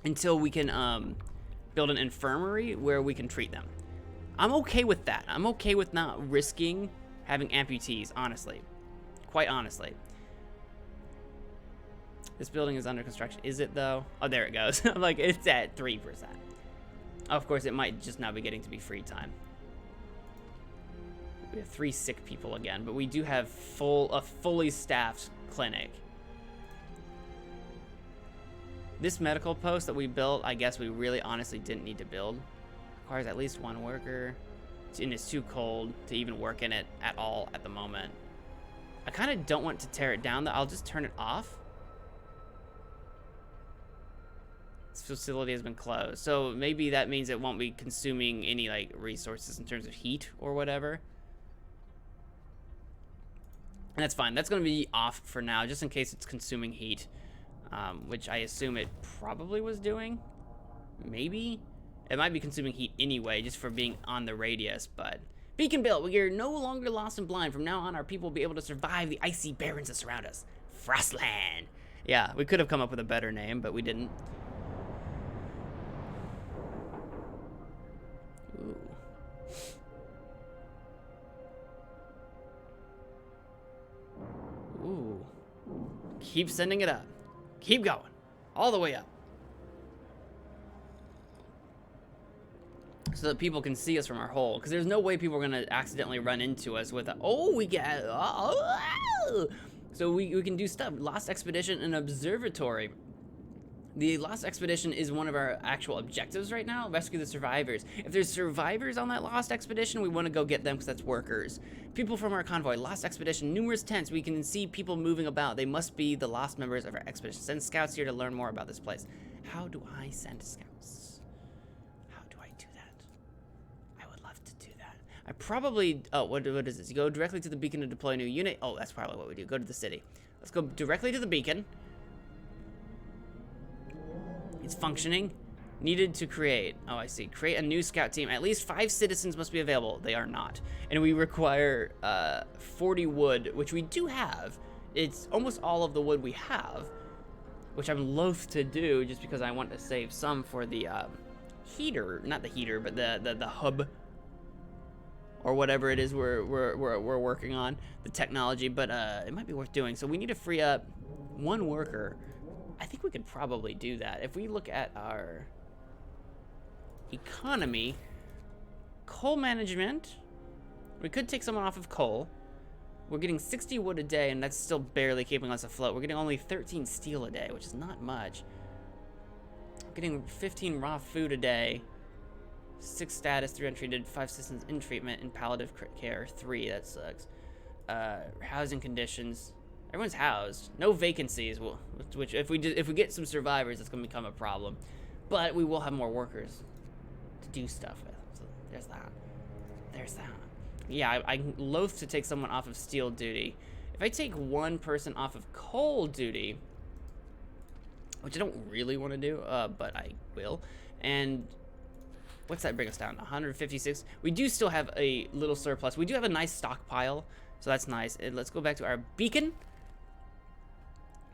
until we can build an infirmary where we can treat them. I'm okay with that. I'm okay with not risking having amputees, honestly. Quite honestly. This building is under construction. Is it, though? Oh, there it goes. I'm like, it's at 3%. Of course, it might just now be getting to be free time. We have 3 sick people again, but we do have a fully staffed clinic. This medical post that we built, I guess we really honestly didn't need to build. Requires at least 1 worker, and it's too cold to even work in it at all at the moment. I kind of don't want to tear it down, though. I'll just turn it off. This facility has been closed, so maybe that means it won't be consuming any like resources in terms of heat or whatever. And that's fine. That's going to be off for now, just in case it's consuming heat, which I assume it probably was doing. Maybe. It might be consuming heat anyway, just for being on the radius, but... Beacon built. We are no longer lost and blind. From now on, our people will be able to survive the icy barrens that surround us. Frostland. Yeah, we could have come up with a better name, but we didn't. Ooh. Ooh. Keep sending it up. Keep going. All the way up. So that people can see us from our hole. Because there's no way people are going to accidentally run into us with a... Oh, we get... Oh. So we can do stuff. Lost Expedition and Observatory. The Lost Expedition is one of our actual objectives right now. Rescue the survivors. If there's survivors on that Lost Expedition, we want to go get them because that's workers. People from our convoy. Lost Expedition. Numerous tents. We can see people moving about. They must be the lost members of our expedition. Send scouts here to learn more about this place. How do I send scouts? How do I do that? I would love to do that. I probably... Oh, what is this? You go directly to the beacon to deploy a new unit. Oh, that's probably what we do. Go to the city. Let's go directly to the beacon. It's functioning. Needed to create. Oh, I see. Create a new scout team. At least 5 citizens must be available. They are not. And we require 40 wood, which we do have. It's almost all of the wood we have, which I'm loath to do just because I want to save some for the heater. Not the heater, but the hub. Or whatever it is we're working on. The technology. But it might be worth doing. So we need to free up 1 worker. I think we could probably do that. If we look at our economy, coal management, we could take someone off of coal. We're getting 60 wood a day, and that's still barely keeping us afloat. We're getting only 13 steel a day, which is not much. We're getting 15 raw food a day, 6 status, 3 untreated, 5 systems in treatment, and palliative care 3. That sucks. Housing conditions. Everyone's housed. No vacancies. Well, which if we get some survivors, it's gonna become a problem. But we will have more workers to do stuff with. So there's that. There's that. Yeah, I'm loath to take someone off of steel duty. If I take 1 person off of coal duty, which I don't really want to do, but I will. And what's that bring us down? 156. We do still have a little surplus. We do have a nice stockpile, so that's nice. And let's go back to our beacon.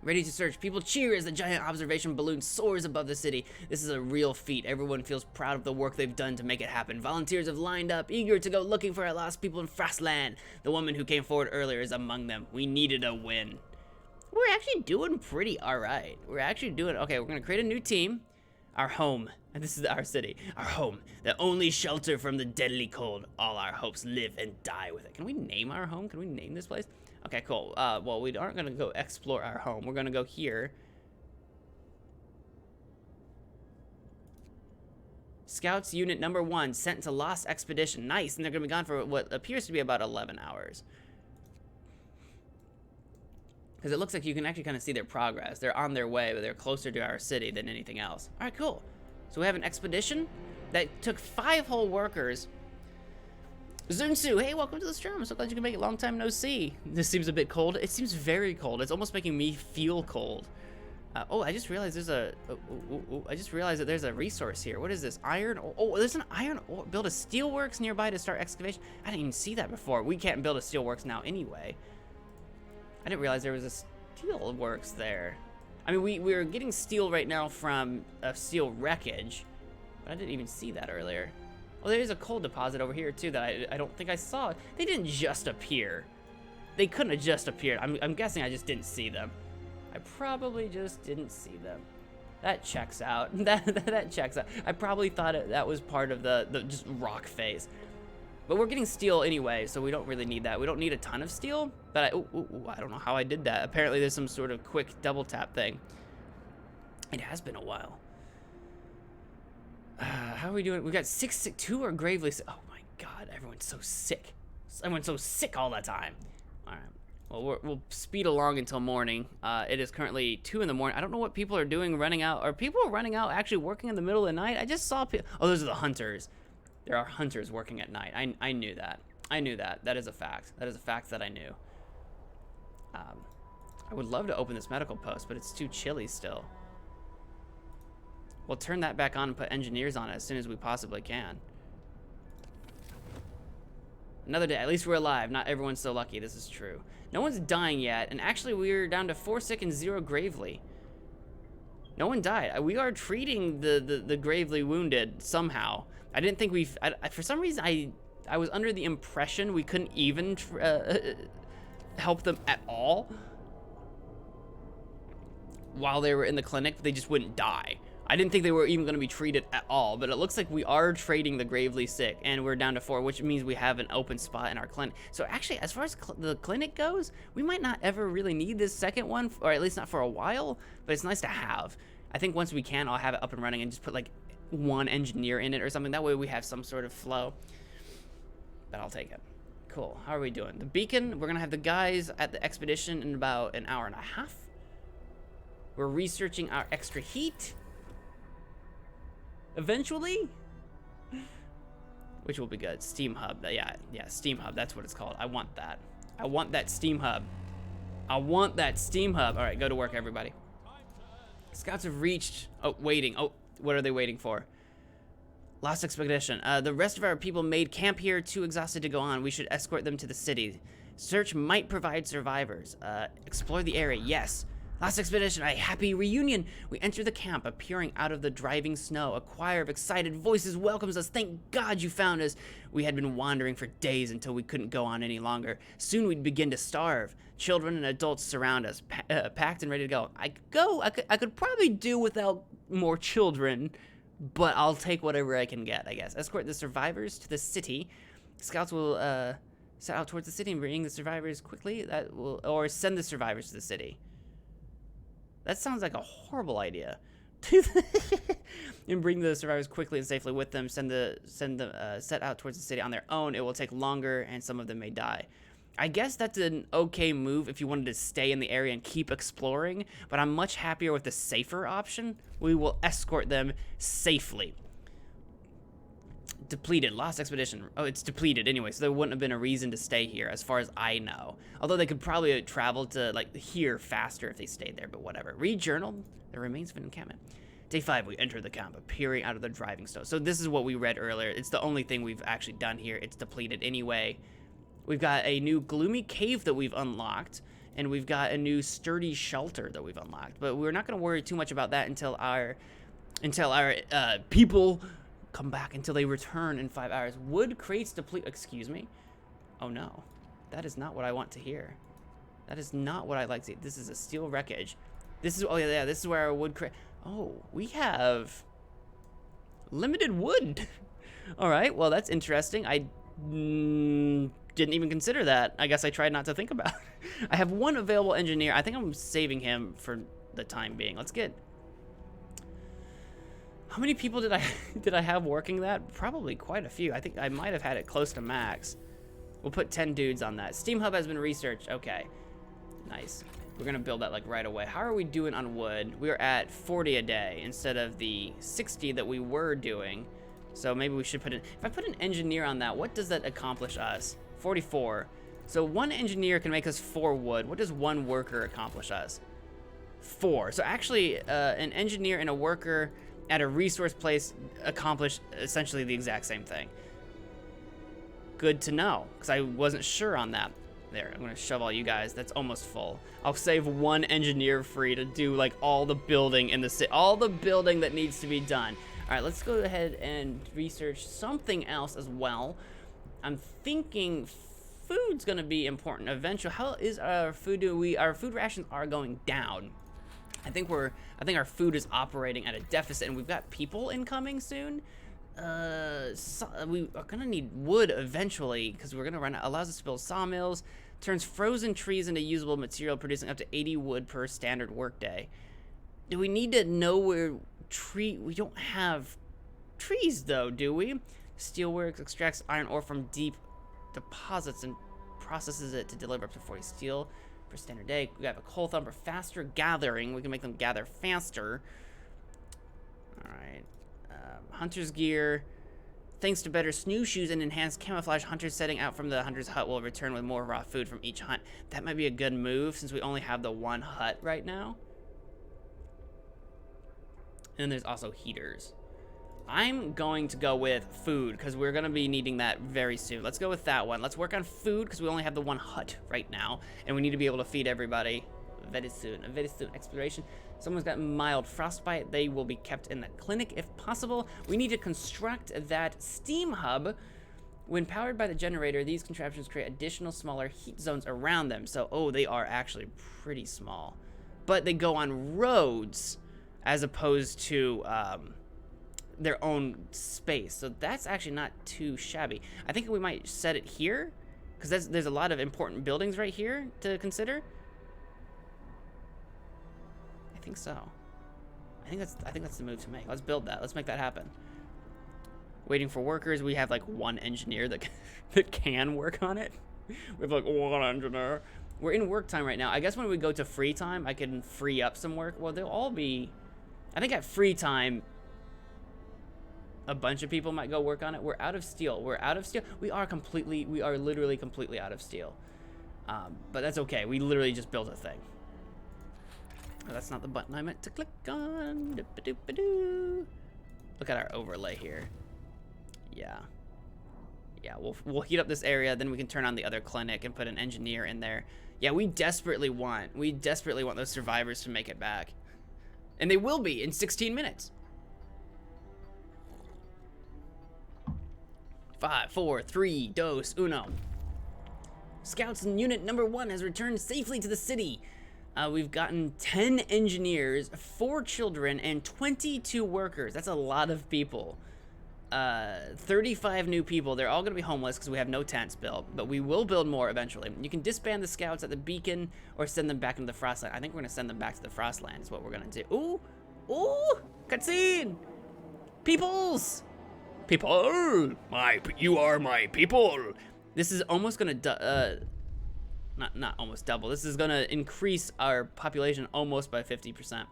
Ready to search. People cheer as the giant observation balloon soars above the city. This is a real feat. Everyone feels proud of the work they've done to make it happen. Volunteers have lined up, eager to go looking for our lost people in Frostland. The woman who came forward earlier is among them. We needed a win. We're actually doing pretty alright. We're actually doing... Okay, we're going to create a new team. Our home. And this is our city. Our home. The only shelter from the deadly cold. All our hopes live and die with it. Can we name our home? Can we name this place? Okay, cool. Well, we aren't going to go explore our home. We're going to go here. Scouts unit number 1 sent to Lost Expedition. Nice. And they're going to be gone for what appears to be about 11 hours. Because it looks like you can actually kind of see their progress. They're on their way, but they're closer to our city than anything else. All right, cool. So we have an expedition that took 5 whole workers. Zunsu, hey, welcome to the stream. I'm so glad you can make it. Long time no see. This seems a bit cold. It seems very cold. It's almost making me feel cold. Oh, I just realized there's a... I just realized that there's a resource here. What is this? Iron? Oh, there's an iron ore. Build a steelworks nearby to start excavation. I didn't even see that before. We can't build a steelworks now anyway. I didn't realize there was a steelworks there. I mean, we're getting steel right now from a steel wreckage, but I didn't even see that earlier. Oh, there's a coal deposit over here too that I don't think I saw. They didn't just appear. They couldn't have just appeared. I'm guessing I just didn't see them. I probably just didn't see them. That checks out. That checks out. I probably thought that was part of the just rock phase. But we're getting steel anyway, so we don't really need that. We don't need a ton of steel, but I don't know how I did that. Apparently there's some sort of quick double tap thing. It has been a while. How are we doing? We got 2 are gravely sick. Oh my god, everyone's so sick. Everyone's so sick all the time. All right. Well, we'll speed along until morning. It is currently 2 in the morning. I don't know what people are doing running out. Are people running out actually working in the middle of the night? I just saw people. Oh, those are the hunters. There are hunters working at night. I knew that. I knew that. That is a fact. That is a fact that I knew. I would love to open this medical post, but it's too chilly still. We'll turn that back on and put engineers on it as soon as we possibly can. Another day. At least we're alive. Not everyone's so lucky. This is true. No one's dying yet, and actually we're down to 4 sick and 0 gravely. No one died. We are treating the gravely wounded somehow. I didn't think for some reason I was under the impression we couldn't even help them at all while they were in the clinic, but they just wouldn't die. I didn't think they were even going to be treated at all, but it looks like we are trading the gravely sick, and we're down to 4, which means we have an open spot in our clinic. So actually, as far as the clinic goes, we might not ever really need this second one, or at least not for a while, but it's nice to have. I think once we can, I'll have it up and running and just put like 1 engineer in it or something. That way we have some sort of flow. But I'll take it. Cool. How are we doing? The beacon, we're going to have the guys at the expedition in about an hour and a half. We're researching our extra heat. Eventually. Which will be good. Steam Hub. Yeah, Steam Hub. That's what it's called. I want that. I want that Steam Hub. I want that Steam Hub. All right, go to work, everybody. Scouts have reached... Oh, waiting. Oh, What are they waiting for? Lost expedition. The rest of our people made camp here, too exhausted to go on. We should escort them to the city. Search might provide survivors. Explore the area. Yes. Lost expedition, a happy reunion. We enter the camp, appearing out of the driving snow. A choir of excited voices welcomes us. Thank God you found us. We had been wandering for days until we couldn't go on any longer. Soon we'd begin to starve. Children and adults surround us, packed and ready to go. I could probably do without more children, but I'll take whatever I can get, I guess. Escort the survivors to the city. Scouts will set out towards the city and bring the survivors quickly. Or send the survivors to the city. That sounds like a horrible idea. And bring the survivors quickly and safely with them. Set out towards the city on their own. It will take longer, and some of them may die. I guess that's an okay move if you wanted to stay in the area and keep exploring, but I'm much happier with the safer option. We will escort them safely. Depleted. Lost expedition. Oh, it's depleted anyway, so there wouldn't have been a reason to stay here, as far as I know. Although they could probably have traveled to, like, here faster if they stayed there, but whatever. Read journal. The remains of an encampment. Day 5, we enter the camp, appearing out of the driving snow. So this is what we read earlier. It's the only thing we've actually done here. It's depleted anyway. We've got a new gloomy cave that we've unlocked, and we've got a new sturdy shelter that we've unlocked. But we're not going to worry too much about that until our people come back, until they return in 5 hours. Wood crates deplete. Excuse me? Oh no, that is not what I want to hear. That is not what I like to. This is a steel wreckage. This is, oh yeah, this is where our wood crate. Oh, we have limited wood. All right, well that's interesting. I didn't even consider that. I guess I tried not to think about it. I have one available engineer. I think I'm saving him for the time being. Let's get. How many people did I have working that? Probably quite a few. I think I might have had it close to max. We'll put 10 dudes on that. Steam Hub has been researched. Okay. Nice. We're gonna build that like right away. How are we doing on wood? We're at 40 a day instead of the 60 that we were doing. So maybe we should put in, if I put an engineer on that, what does that accomplish us? 44. So one engineer can make us 4 wood. What does one worker accomplish us? 4. So actually, an engineer and a worker at a resource place accomplish essentially the exact same thing. Good to know, because I wasn't sure on that. There, I'm gonna shove all you guys. That's almost full. I'll save one engineer free to do like all the building in the city, all the building that needs to be done. All right, let's go ahead and research something else as well. I'm thinking food's gonna be important eventually. How is our food? Our food rations are going down. I think our food is operating at a deficit, and we've got people incoming soon. We are gonna need wood eventually because we're gonna run out. Allows us to build sawmills, turns frozen trees into usable material, producing up to 80 wood per standard workday. Do we need to know where we don't have trees though, do we? Steelworks extracts iron ore from deep deposits and processes it to deliver up to 40 steel per standard day. We have a coal thumper, faster gathering. We can make them gather faster. All right. Hunter's gear. Thanks to better snowshoes and enhanced camouflage, hunters setting out from the hunter's hut will return with more raw food from each hunt. That might be a good move since we only have the one hut right now. And then there's also heaters. I'm going to go with food because we're going to be needing that very soon. Let's go with that one. Let's work on food because we only have the one hut right now, and we need to be able to feed everybody very soon. A very soon exploration. Someone's got mild frostbite. They will be kept in the clinic if possible. We need to construct that steam hub. When powered by the generator, these contraptions create additional smaller heat zones around them. So, oh, they are actually pretty small. But they go on roads as opposed to their own space. So that's actually not too shabby. I think we might set it here because there's a lot of important buildings right here to consider. I think so. I think that's the move to make. Let's build that. Let's make that happen. Waiting for workers. We have like one engineer that can work on it. We have like one engineer. We're in work time right now. I guess when we go to free time, I can free up some work. Well, they'll all be. I think at free time, a bunch of people might go work on it. We're out of steel. We're out of steel. We are literally completely out of steel. But that's okay. We literally just built a thing. Oh, that's not the button I meant to click on. look at our overlay here. Yeah. Yeah, we'll heat up this area, then we can turn on the other clinic and put an engineer in there. Yeah, we desperately want those survivors to make it back. And they will be in 16 minutes. 5, 4, 3, dos, uno. Scouts in unit number 1 has returned safely to the city. We've gotten 10 engineers, 4 children, and 22 workers. That's a lot of people. 35 new people. They're all going to be homeless because we have no tents built, but we will build more eventually. You can disband the scouts at the beacon or send them back into the Frostland. I think we're going to send them back to the Frostland is what we're going to do. Ooh! Ooh! Cutscene! Peoples! People! You are my people! This is almost going to, not almost double. This is going to increase our population almost by 50%.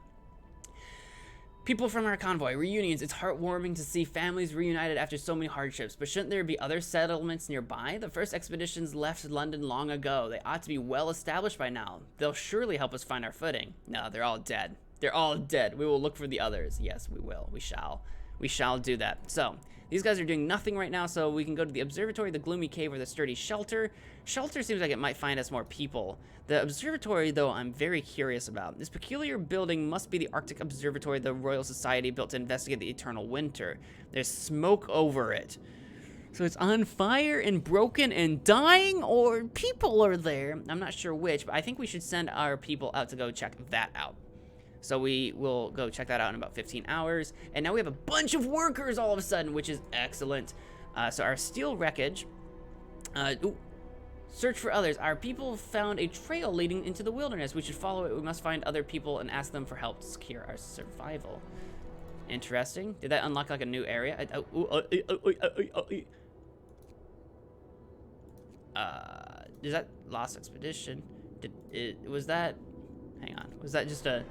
People from our convoy, reunions. It's heartwarming to see families reunited after so many hardships, but shouldn't there be other settlements nearby? The first expeditions left London long ago. They ought to be well established by now. They'll surely help us find our footing. No, they're all dead. They're all dead. We will look for the others. Yes, we will. We shall. We shall do that. So, these guys are doing nothing right now, so we can go to the observatory, the gloomy cave, or the sturdy shelter. Shelter seems like it might find us more people. The observatory, though, I'm very curious about. This peculiar building must be the Arctic Observatory the Royal Society built to investigate the eternal winter. There's smoke over it. So it's on fire and broken and dying, or people are there. I'm not sure which, but I think we should send our people out to go check that out. So we will go check that out in about 15 hours. And now we have a bunch of workers all of a sudden, which is excellent. So our steel wreckage. Search for others. Our people found a trail leading into the wilderness. We should follow it. We must find other people and ask them for help to secure our survival. Interesting. Did that unlock like a new area? Is that Lost Expedition? Was that... Hang on. Was that just a...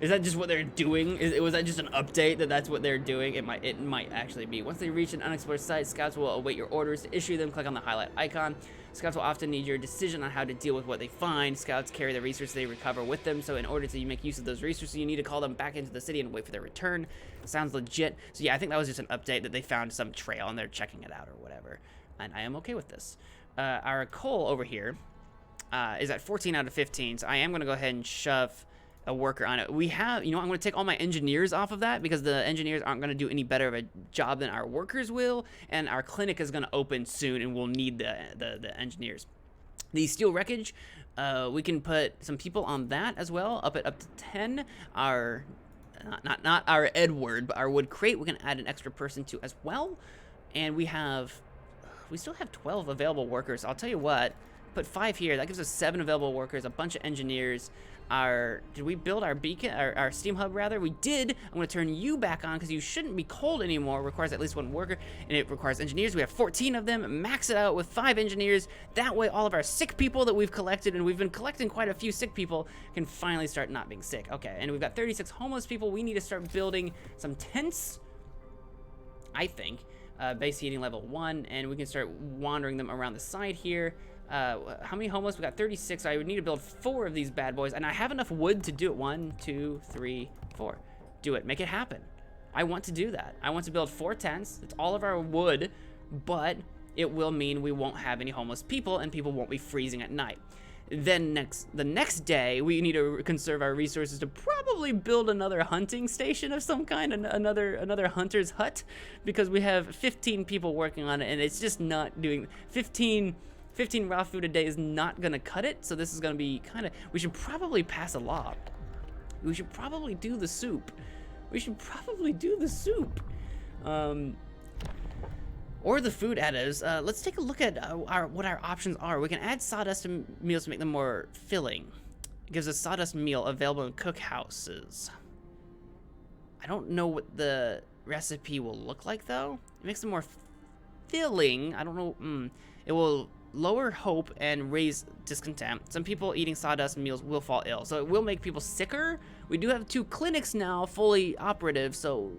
Is that just what they're doing? Was that just an update that's what they're doing? It might actually be. Once they reach an unexplored site, scouts will await your orders to issue them. Click on the highlight icon. Scouts will often need your decision on how to deal with what they find. Scouts carry the resources they recover with them, so in order to make use of those resources, you need to call them back into the city and wait for their return. Sounds legit. So yeah, I think that was just an update that they found some trail and they're checking it out or whatever. And I am okay with this. Our coal over here is at 14 out of 15, so I am going to go ahead and shove a worker on it. We have, you know, I'm going to take all my engineers off of that because the engineers aren't going to do any better of a job than our workers will, and our clinic is going to open soon and we'll need the engineers. The steel wreckage, we can put some people on that as well, up to 10. Our not our Edward, but our wood crate, we can add an extra person to as well. And we still have 12 available workers. I'll tell you what, put 5 here. That gives us 7 available workers, a bunch of engineers. Did we build our beacon, our steam hub rather? We did. I'm going to turn you back on because you shouldn't be cold anymore. It requires at least 1 worker, and it requires engineers. We have 14 of them. Max it out with 5 engineers. That way all of our sick people that we've collected, and we've been collecting quite a few sick people, can finally start not being sick. Okay, and we've got 36 homeless people. We need to start building some tents, I think. Base heating level 1, and we can start wandering them around the side here. How many homeless? We got 36. I would need to build 4 of these bad boys, and I have enough wood to do it. 1, 2, 3, 4. Do it. Make it happen. I want to do that. I want to build 4 tents. It's all of our wood, but it will mean we won't have any homeless people, and people won't be freezing at night. Then the next day, we need to conserve our resources to probably build another hunting station of some kind, another hunter's hut, because we have 15 people working on it, and it's just not doing 15 raw food a day is not gonna cut it. So this is gonna be kind of, we should probably pass a law. We should probably do the soup. Or the food additives. Let's take a look at what our options are. We can add sawdust to meals to make them more filling. It gives us sawdust meal available in cookhouses. I don't know what the recipe will look like though. It makes them more filling. I don't know. It will lower hope and raise discontent. Some people eating sawdust meals will fall ill, so it will make people sicker. We do have 2 clinics now fully operative, so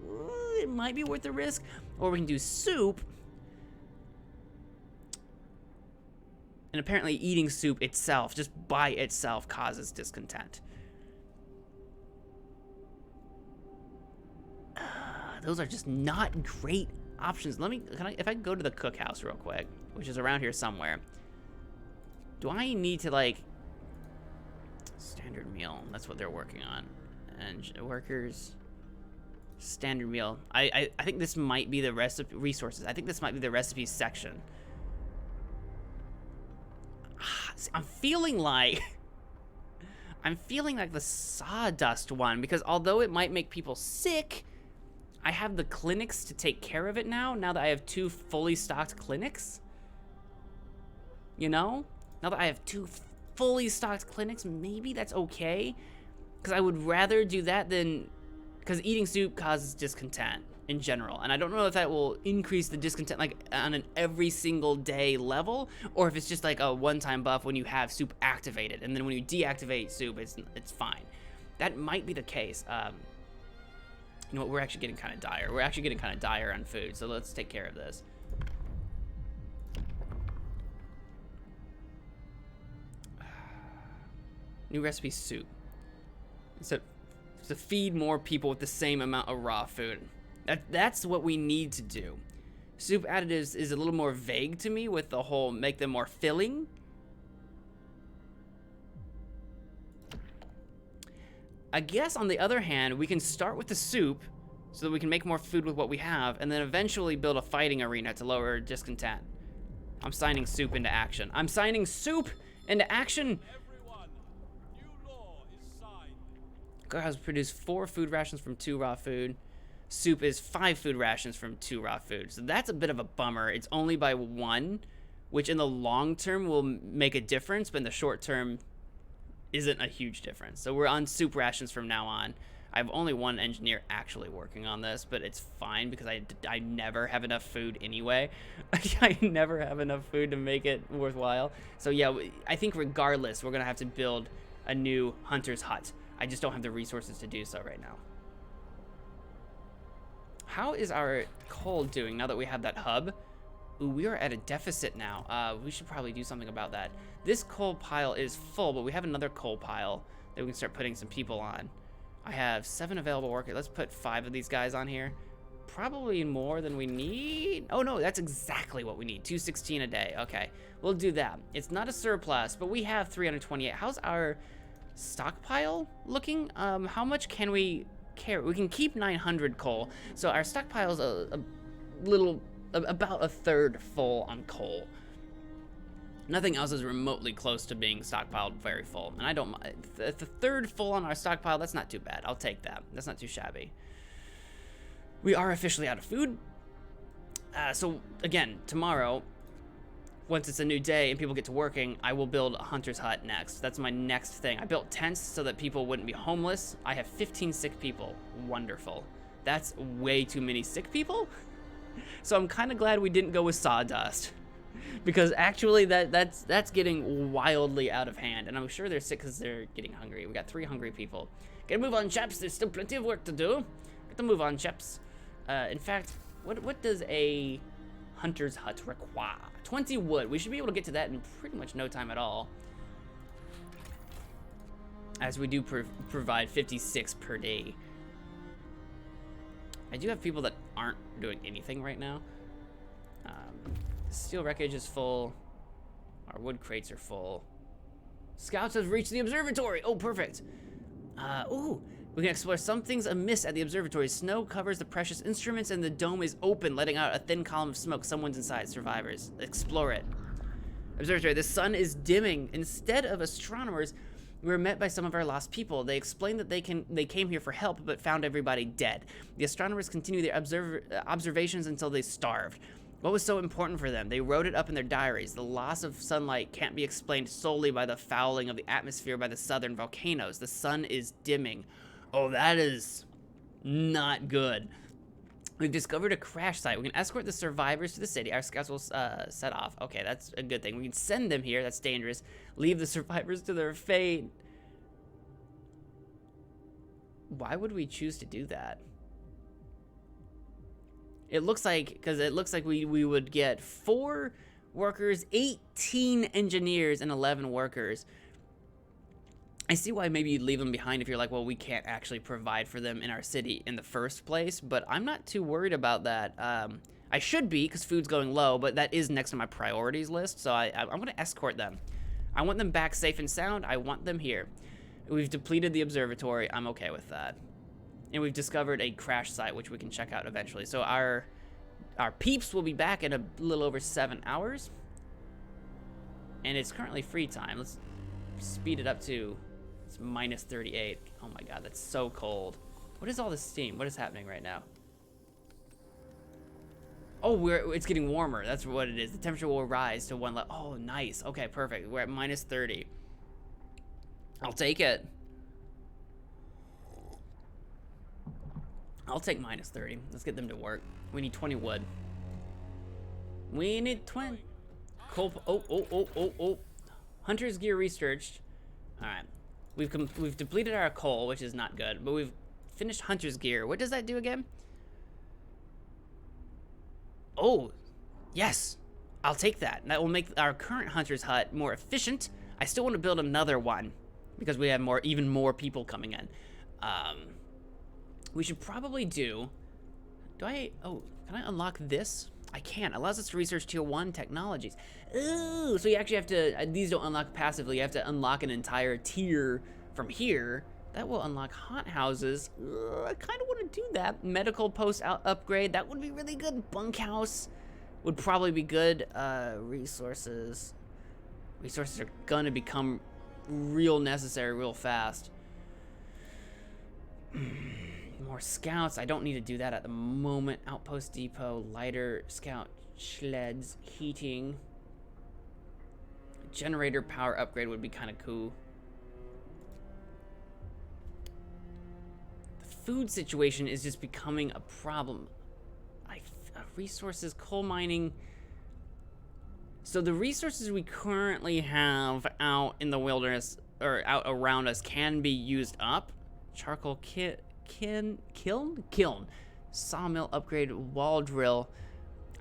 it might be worth the risk. Or we can do soup. And apparently eating soup itself, just by itself, causes discontent. those are just not great options. If I go to the cookhouse real quick, which is around here somewhere, do I need to, like, standard meal? That's what they're working on. And workers, standard meal. I think this might be the recipe resources. I think this might be the recipes section. I'm feeling like the sawdust one, because although it might make people sick, I have the clinics to take care of it now that I have 2 fully stocked clinics. You know? Now that I have 2 fully stocked clinics, maybe that's okay. Because I would rather do that than... Because eating soup causes discontent in general. And I don't know if that will increase the discontent, like, on an every single day level, or if it's just like a one-time buff when you have soup activated. And then when you deactivate soup, it's fine. That might be the case. You know what? We're actually getting kind of dire. We're actually getting kind of dire on food. So let's take care of this. New recipe soup. So to feed more people with the same amount of raw food. That's what we need to do. Soup additives is a little more vague to me with the whole make them more filling. I guess on the other hand, we can start with the soup so that we can make more food with what we have, and then eventually build a fighting arena to lower discontent. I'm signing soup into action. I'm signing soup into action! Cookhouse produced 4 food rations from 2 raw food. Soup is 5 food rations from 2 raw food. So that's a bit of a bummer. It's only by 1, which in the long term will make a difference, but in the short term isn't a huge difference. So we're on soup rations from now on. I have only 1 engineer actually working on this, but it's fine because I never have enough food anyway. I never have enough food to make it worthwhile. So yeah, I think regardless, we're gonna have to build a new hunter's hut. I just don't have the resources to do so right now. How is our coal doing now that we have that hub? Ooh, we are at a deficit now. We should probably do something about that. This coal pile is full, but we have another coal pile that we can start putting some people on. I have 7 available workers. Let's put 5 of these guys on here. Probably more than we need. Oh no, that's exactly what we need. 216 a day. Okay, we'll do that. It's not a surplus, but we have 328. How's our stockpile looking? How much can we carry? We can keep 900 coal, so our stockpile's a little, about a third full on coal. Nothing else is remotely close to being stockpiled very full, and I don't mind. The third full on our stockpile, that's not too bad. I'll take that. That's not too shabby. We are officially out of food. So again, tomorrow, once it's a new day and people get to working, I will build a hunter's hut next. That's my next thing. I built tents so that people wouldn't be homeless. I have 15 sick people. Wonderful. That's way too many sick people. So I'm kind of glad we didn't go with sawdust, because actually that's getting wildly out of hand, and I'm sure they're sick because they're getting hungry. We got 3 hungry people. Get a move on, chaps. There's still plenty of work to do. Get the move on, chaps. In fact, what does a hunter's hut require? 20 wood. We should be able to get to that in pretty much no time at all, as we do provide 56 per day. I do have people that aren't doing anything right now. Steel wreckage is full. Our wood crates are full. Scouts have reached the observatory. Oh, perfect. Ooh, we can explore some things amiss at the observatory. Snow covers the precious instruments and the dome is open, letting out a thin column of smoke. Someone's inside. Survivors. Explore it. Observatory. The sun is dimming. Instead of astronomers, we were met by some of our lost people. They explained that they came here for help, but found everybody dead. The astronomers continue their observations until they starved. What was so important for them? They wrote it up in their diaries. The loss of sunlight can't be explained solely by the fouling of the atmosphere by the southern volcanoes. The sun is dimming. Oh, that is not good. We've discovered a crash site. We can escort the survivors to the city. Our scouts will set off. Okay, that's a good thing. We can send them here. That's dangerous. Leave the survivors to their fate. Why would we choose to do that? It looks like, because it looks like we would get 4 workers, 18 engineers, and 11 workers. I see why maybe you'd leave them behind if you're like, well, we can't actually provide for them in our city in the first place, but I'm not too worried about that. I should be, because food's going low, but that is next on my priorities list, so I'm going to escort them. I want them back safe and sound. I want them here. We've depleted the observatory. I'm okay with that. And we've discovered a crash site, which we can check out eventually. So our peeps will be back in a little over 7 hours. And it's currently free time. Let's speed it up to... It's minus 38. Oh my god, that's so cold. What is all this steam? What is happening right now? Oh, it's getting warmer. That's what it is. The temperature will rise to 1 level. Oh, nice. Okay, perfect. We're at minus 30. I'll take it. I'll take minus 30. Let's get them to work. We need 20 wood. We need 20. Coal. Oh. Hunter's gear researched. All right. We've depleted our coal, which is not good, but we've finished hunter's gear. What does that do again? Oh, yes. I'll take that. That will make our current hunter's hut more efficient. I still want to build another one because we have even more people coming in. We should probably do... can I unlock this? I can. It allows us to research tier 1 technologies. Ooh, so you actually have to, these don't unlock passively. You have to unlock an entire tier from here. That will unlock hot houses. I kind of want to do that. Medical post upgrade. That would be really good. Bunkhouse would probably be good. Resources. Resources are gonna become real necessary real fast. More scouts. I don't need to do that at the moment. Outpost depot, lighter scout sleds, heating. Generator power upgrade would be kind of cool. The food situation is just becoming a problem. Resources, coal mining. So the resources we currently have out in the wilderness or out around us can be used up. Charcoal kiln, sawmill upgrade, wall drill.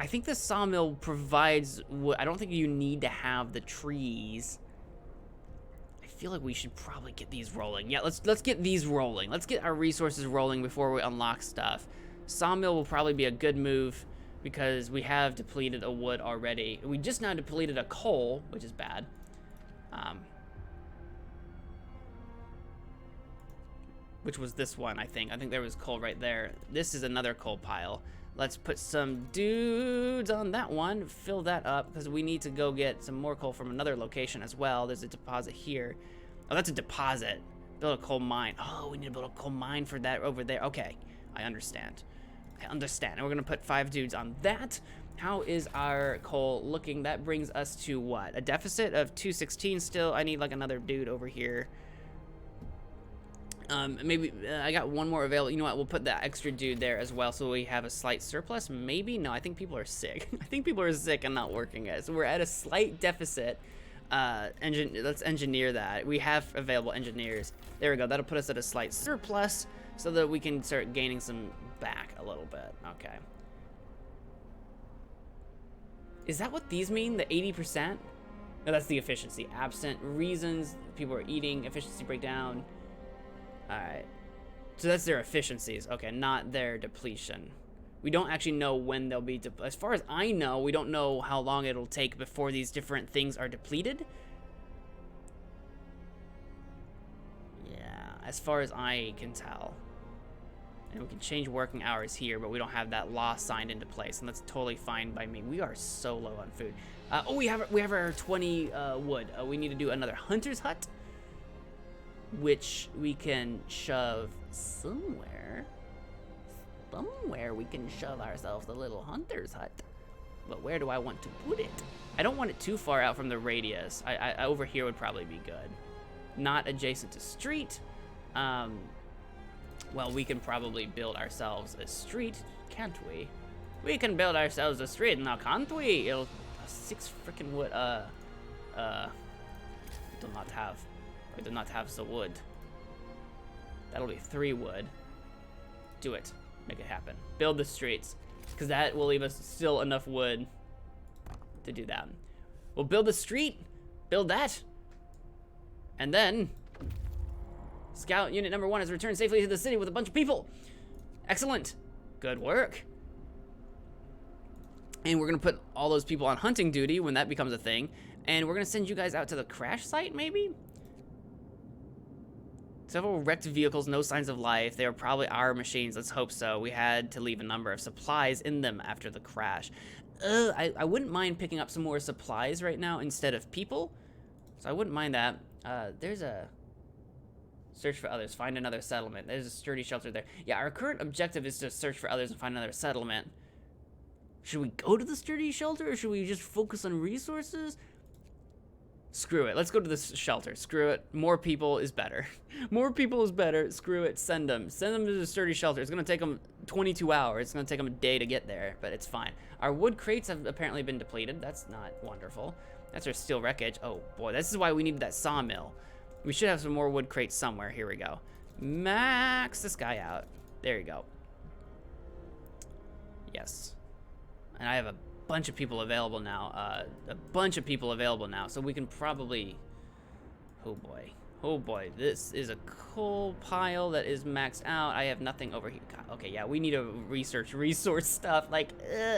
I think the sawmill provides wood. I don't think you need to have the trees. I feel like we should probably get these rolling. Yeah, let's get these rolling. Let's get our resources rolling before we unlock stuff. Sawmill will probably be a good move because we have depleted a wood already. We just now depleted a coal, which is bad. Which was this one, I think. I think there was coal right there. This is another coal pile. Let's put some dudes on that one. Fill that up, because we need to go get some more coal from another location as well. There's a deposit here. Oh, that's a deposit. Build a coal mine. Oh, we need to build a coal mine for that over there. Okay, I understand. I understand. And we're going to put 5 dudes on that. How is our coal looking? That brings us to what? A deficit of 216 still. I need like another dude over here. Maybe I got one more available. You know what? We'll put that extra dude there as well, so we have a slight surplus. Maybe no. I think people are sick. I think people are sick and not working it. So we're at a slight deficit. Let's engineer that. We have available engineers. There we go. That'll put us at a slight surplus, so that we can start gaining some back a little bit. Okay. Is that what these mean? The 80%? No, that's the efficiency. Absent reasons. People are eating. Efficiency breakdown. Alright, so that's their efficiencies. Okay, not their depletion. We don't actually know when they'll be, as far as I know, we don't know how long it'll take before these different things are depleted. Yeah, as far as I can tell. And we can change working hours here, but we don't have that law signed into place, and that's totally fine by me. We are so low on food. Oh, we have our 20 wood. We need to do another hunter's hut, which we can shove somewhere. Somewhere we can shove ourselves a little hunter's hut. But where do I want to put it? I don't want it too far out from the radius. I over here would probably be good. Not adjacent to street. Well, we can probably build ourselves a street, can't we? We can build ourselves a street now, can't we? It'll 6 freaking wood. Do not have. We do not have the wood. That'll be 3 wood. Do it. Make it happen. Build the streets, because that will leave us still enough wood to do that. We'll build the street, build that, and then Scout unit number 1 has returned safely to the city with a bunch of people. Excellent. Good work. And we're gonna put all those people on hunting duty when that becomes a thing. And we're gonna send you guys out to the crash site, maybe? Several wrecked vehicles, no signs of life. They were probably our machines, let's hope so. We had to leave a number of supplies in them after the crash. I wouldn't mind picking up some more supplies right now instead of people. So I wouldn't mind that. There's a... Search for others, find another settlement. There's a sturdy shelter there. Yeah, our current objective is to search for others and find another settlement. Should we go to the sturdy shelter, or should we just focus on resources? Screw it. Let's go to the shelter. Screw it. More people is better. More people is better. Screw it. Send them. Send them to the sturdy shelter. It's going to take them 22 hours. It's going to take them a day to get there, but it's fine. Our wood crates have apparently been depleted. That's not wonderful. That's our steel wreckage. Oh, boy. This is why we needed that sawmill. We should have some more wood crates somewhere. Here we go. Max this guy out. There you go. Yes. And I have a bunch of people available now. So we can probably... Oh boy. Oh boy. This is a coal pile that is maxed out. I have nothing over here. God, okay, yeah, we need to research resource stuff, like,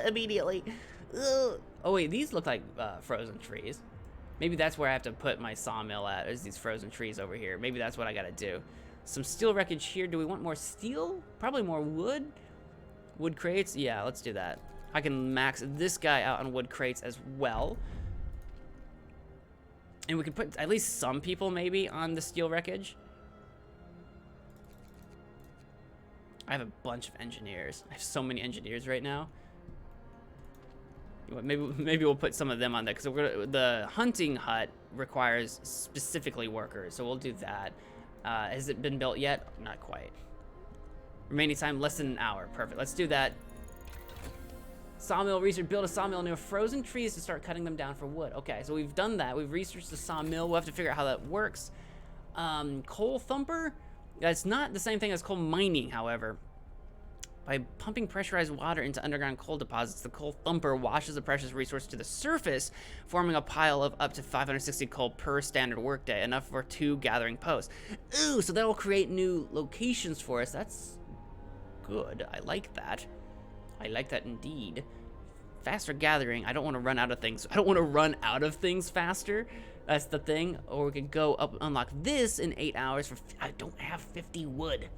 immediately. Ugh. Oh wait, these look like frozen trees. Maybe that's where I have to put my sawmill at, is these frozen trees over here. Maybe that's what I gotta do. Some steel wreckage here. Do we want more steel? Probably more wood. Wood crates? Yeah, let's do that. I can max this guy out on wood crates as well. And we can put at least some people maybe on the steel wreckage. I have a bunch of engineers. I have so many engineers right now. Maybe we'll put some of them on there, because the hunting hut requires specifically workers, so we'll do that. Has it been built yet? Not quite. Remaining time less than an hour. Perfect. Let's do that. Sawmill research. Build a sawmill near frozen trees to start cutting them down for wood. Okay, so we've done that. We've researched the sawmill. We'll have to figure out how that works. Coal thumper. That's not the same thing as coal mining, however. By pumping pressurized water into underground coal deposits, the coal thumper washes the precious resource to the surface, forming a pile of up to 560 coal per standard workday, enough for 2 gathering posts. Ooh, so that will create new locations for us. That's good. I like that. I like that indeed. Faster gathering. I don't want to run out of things. I don't want to run out of things faster. That's the thing. Or we could go up and unlock this in 8 hours. I don't have 50 wood.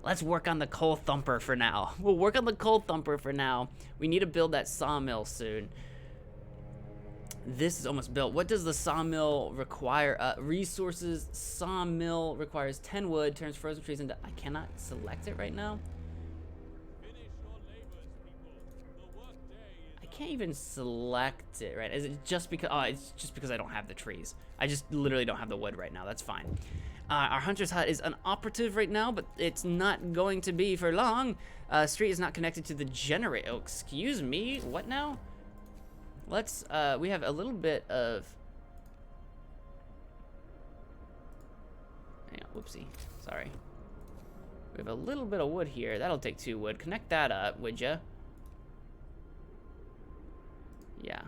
Let's work on the coal thumper for now. We'll work on the coal thumper for now. We need to build that sawmill soon. This is almost built. What does the sawmill require? Resources. Sawmill requires 10 wood, turns frozen trees into... I cannot select it right now. I can't even select it, right? Is it just because... Oh, it's just because I don't have the trees. I just literally don't have the wood right now. That's fine. Our hunter's hut is inoperative right now, but it's not going to be for long. Street is not connected to the generator. Oh, excuse me. What now? Let's, we have a little bit of... Hang on, whoopsie. Sorry. We have a little bit of wood here. That'll take 2 wood. Connect that up, would ya? Yeah.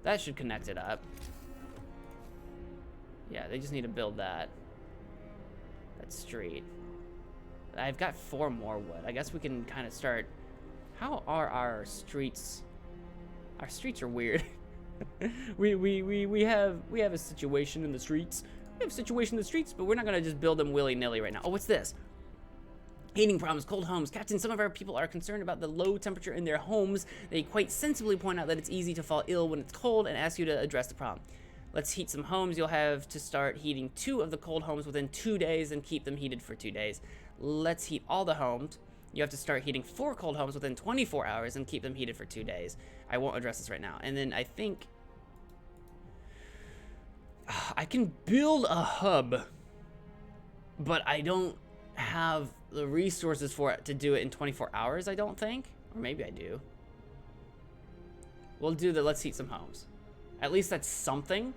That should connect it up. Yeah, they just need to build that. Street. I've got 4 more wood. I guess we can kind of start. How are our streets? Our streets are weird. we have a situation in the streets. We have a situation in the streets, but we're not gonna just build them willy-nilly right now. Oh, what's this? Heating problems, cold homes. Captain, some of our people are concerned about the low temperature in their homes. They quite sensibly point out that it's easy to fall ill when it's cold and ask you to address the problem. Let's heat some homes. You'll have to start heating 2 of the cold homes within 2 days and keep them heated for 2 days. Let's heat all the homes. You have to start heating 4 cold homes within 24 hours and keep them heated for 2 days. I won't address this right now. And then I think I can build a hub, but I don't have the resources for it to do it in 24 hours, I don't think. Or maybe I do. We'll do the let's heat some homes. At least that's something.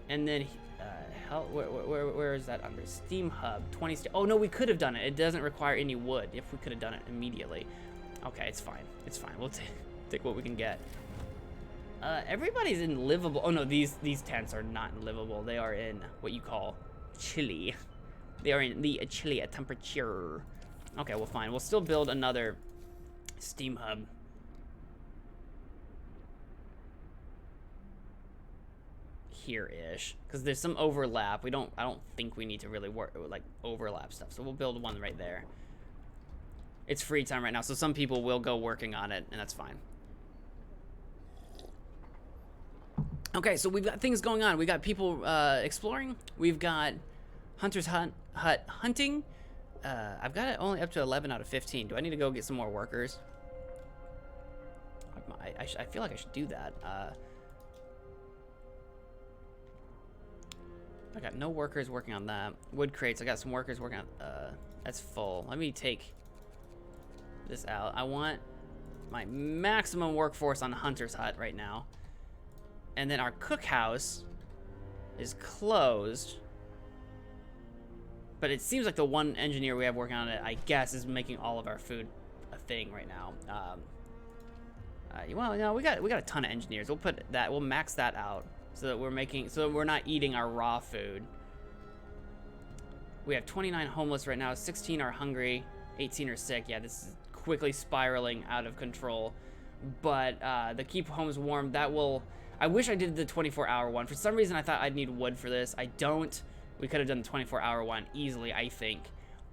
And then, where is that under? Steam Hub, 20, oh no, we could have done it. It doesn't require any wood if we could have done it immediately. Okay, it's fine. It's fine. We'll take what we can get. Everybody's in livable. Oh no, these tents are not in livable. They are in what you call chilly. They are in the chilly temperature. Okay, well, fine. We'll still build another steam hub. Here-ish, because there's some overlap. I don't think we need to really work like overlap stuff. So we'll build one right there. It's free time right now, so some people will go working on it, and that's fine. Okay, so we've got things going on. We got people exploring. We've got Hunter's Hut hunting. I've got it only up to 11 out of 15. Do I need to go get some more workers? I feel like I should do that. I got no workers working on that. Wood crates, I got some workers working on, that's full. Let me take this out. I want my maximum workforce on Hunter's Hut right now. And then our cookhouse is closed. But it seems like the one engineer we have working on it, I guess, is making all of our food a thing right now. Well, no, we got a ton of engineers. We'll max that out so that we're not eating our raw food. We have 29 homeless right now. 16 are hungry. 18 are sick. Yeah, this is quickly spiraling out of control. But the keep homes warm, that will... I wish I did the 24-hour one. For some reason, I thought I'd need wood for this. I don't. We could have done the 24-hour one easily, I think,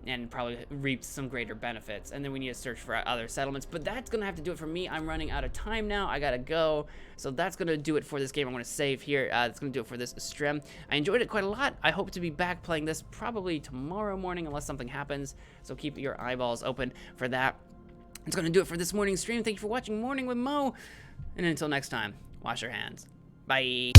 and probably reaped some greater benefits. And then we need to search for other settlements. But that's going to have to do it for me. I'm running out of time now. I got to go. So that's going to do it for this game. I'm going to save here. That's going to do it for this stream. I enjoyed it quite a lot. I hope to be back playing this probably tomorrow morning unless something happens. So keep your eyeballs open for that. It's going to do it for this morning's stream. Thank you for watching Morning with Mo. And until next time, wash your hands. Bye.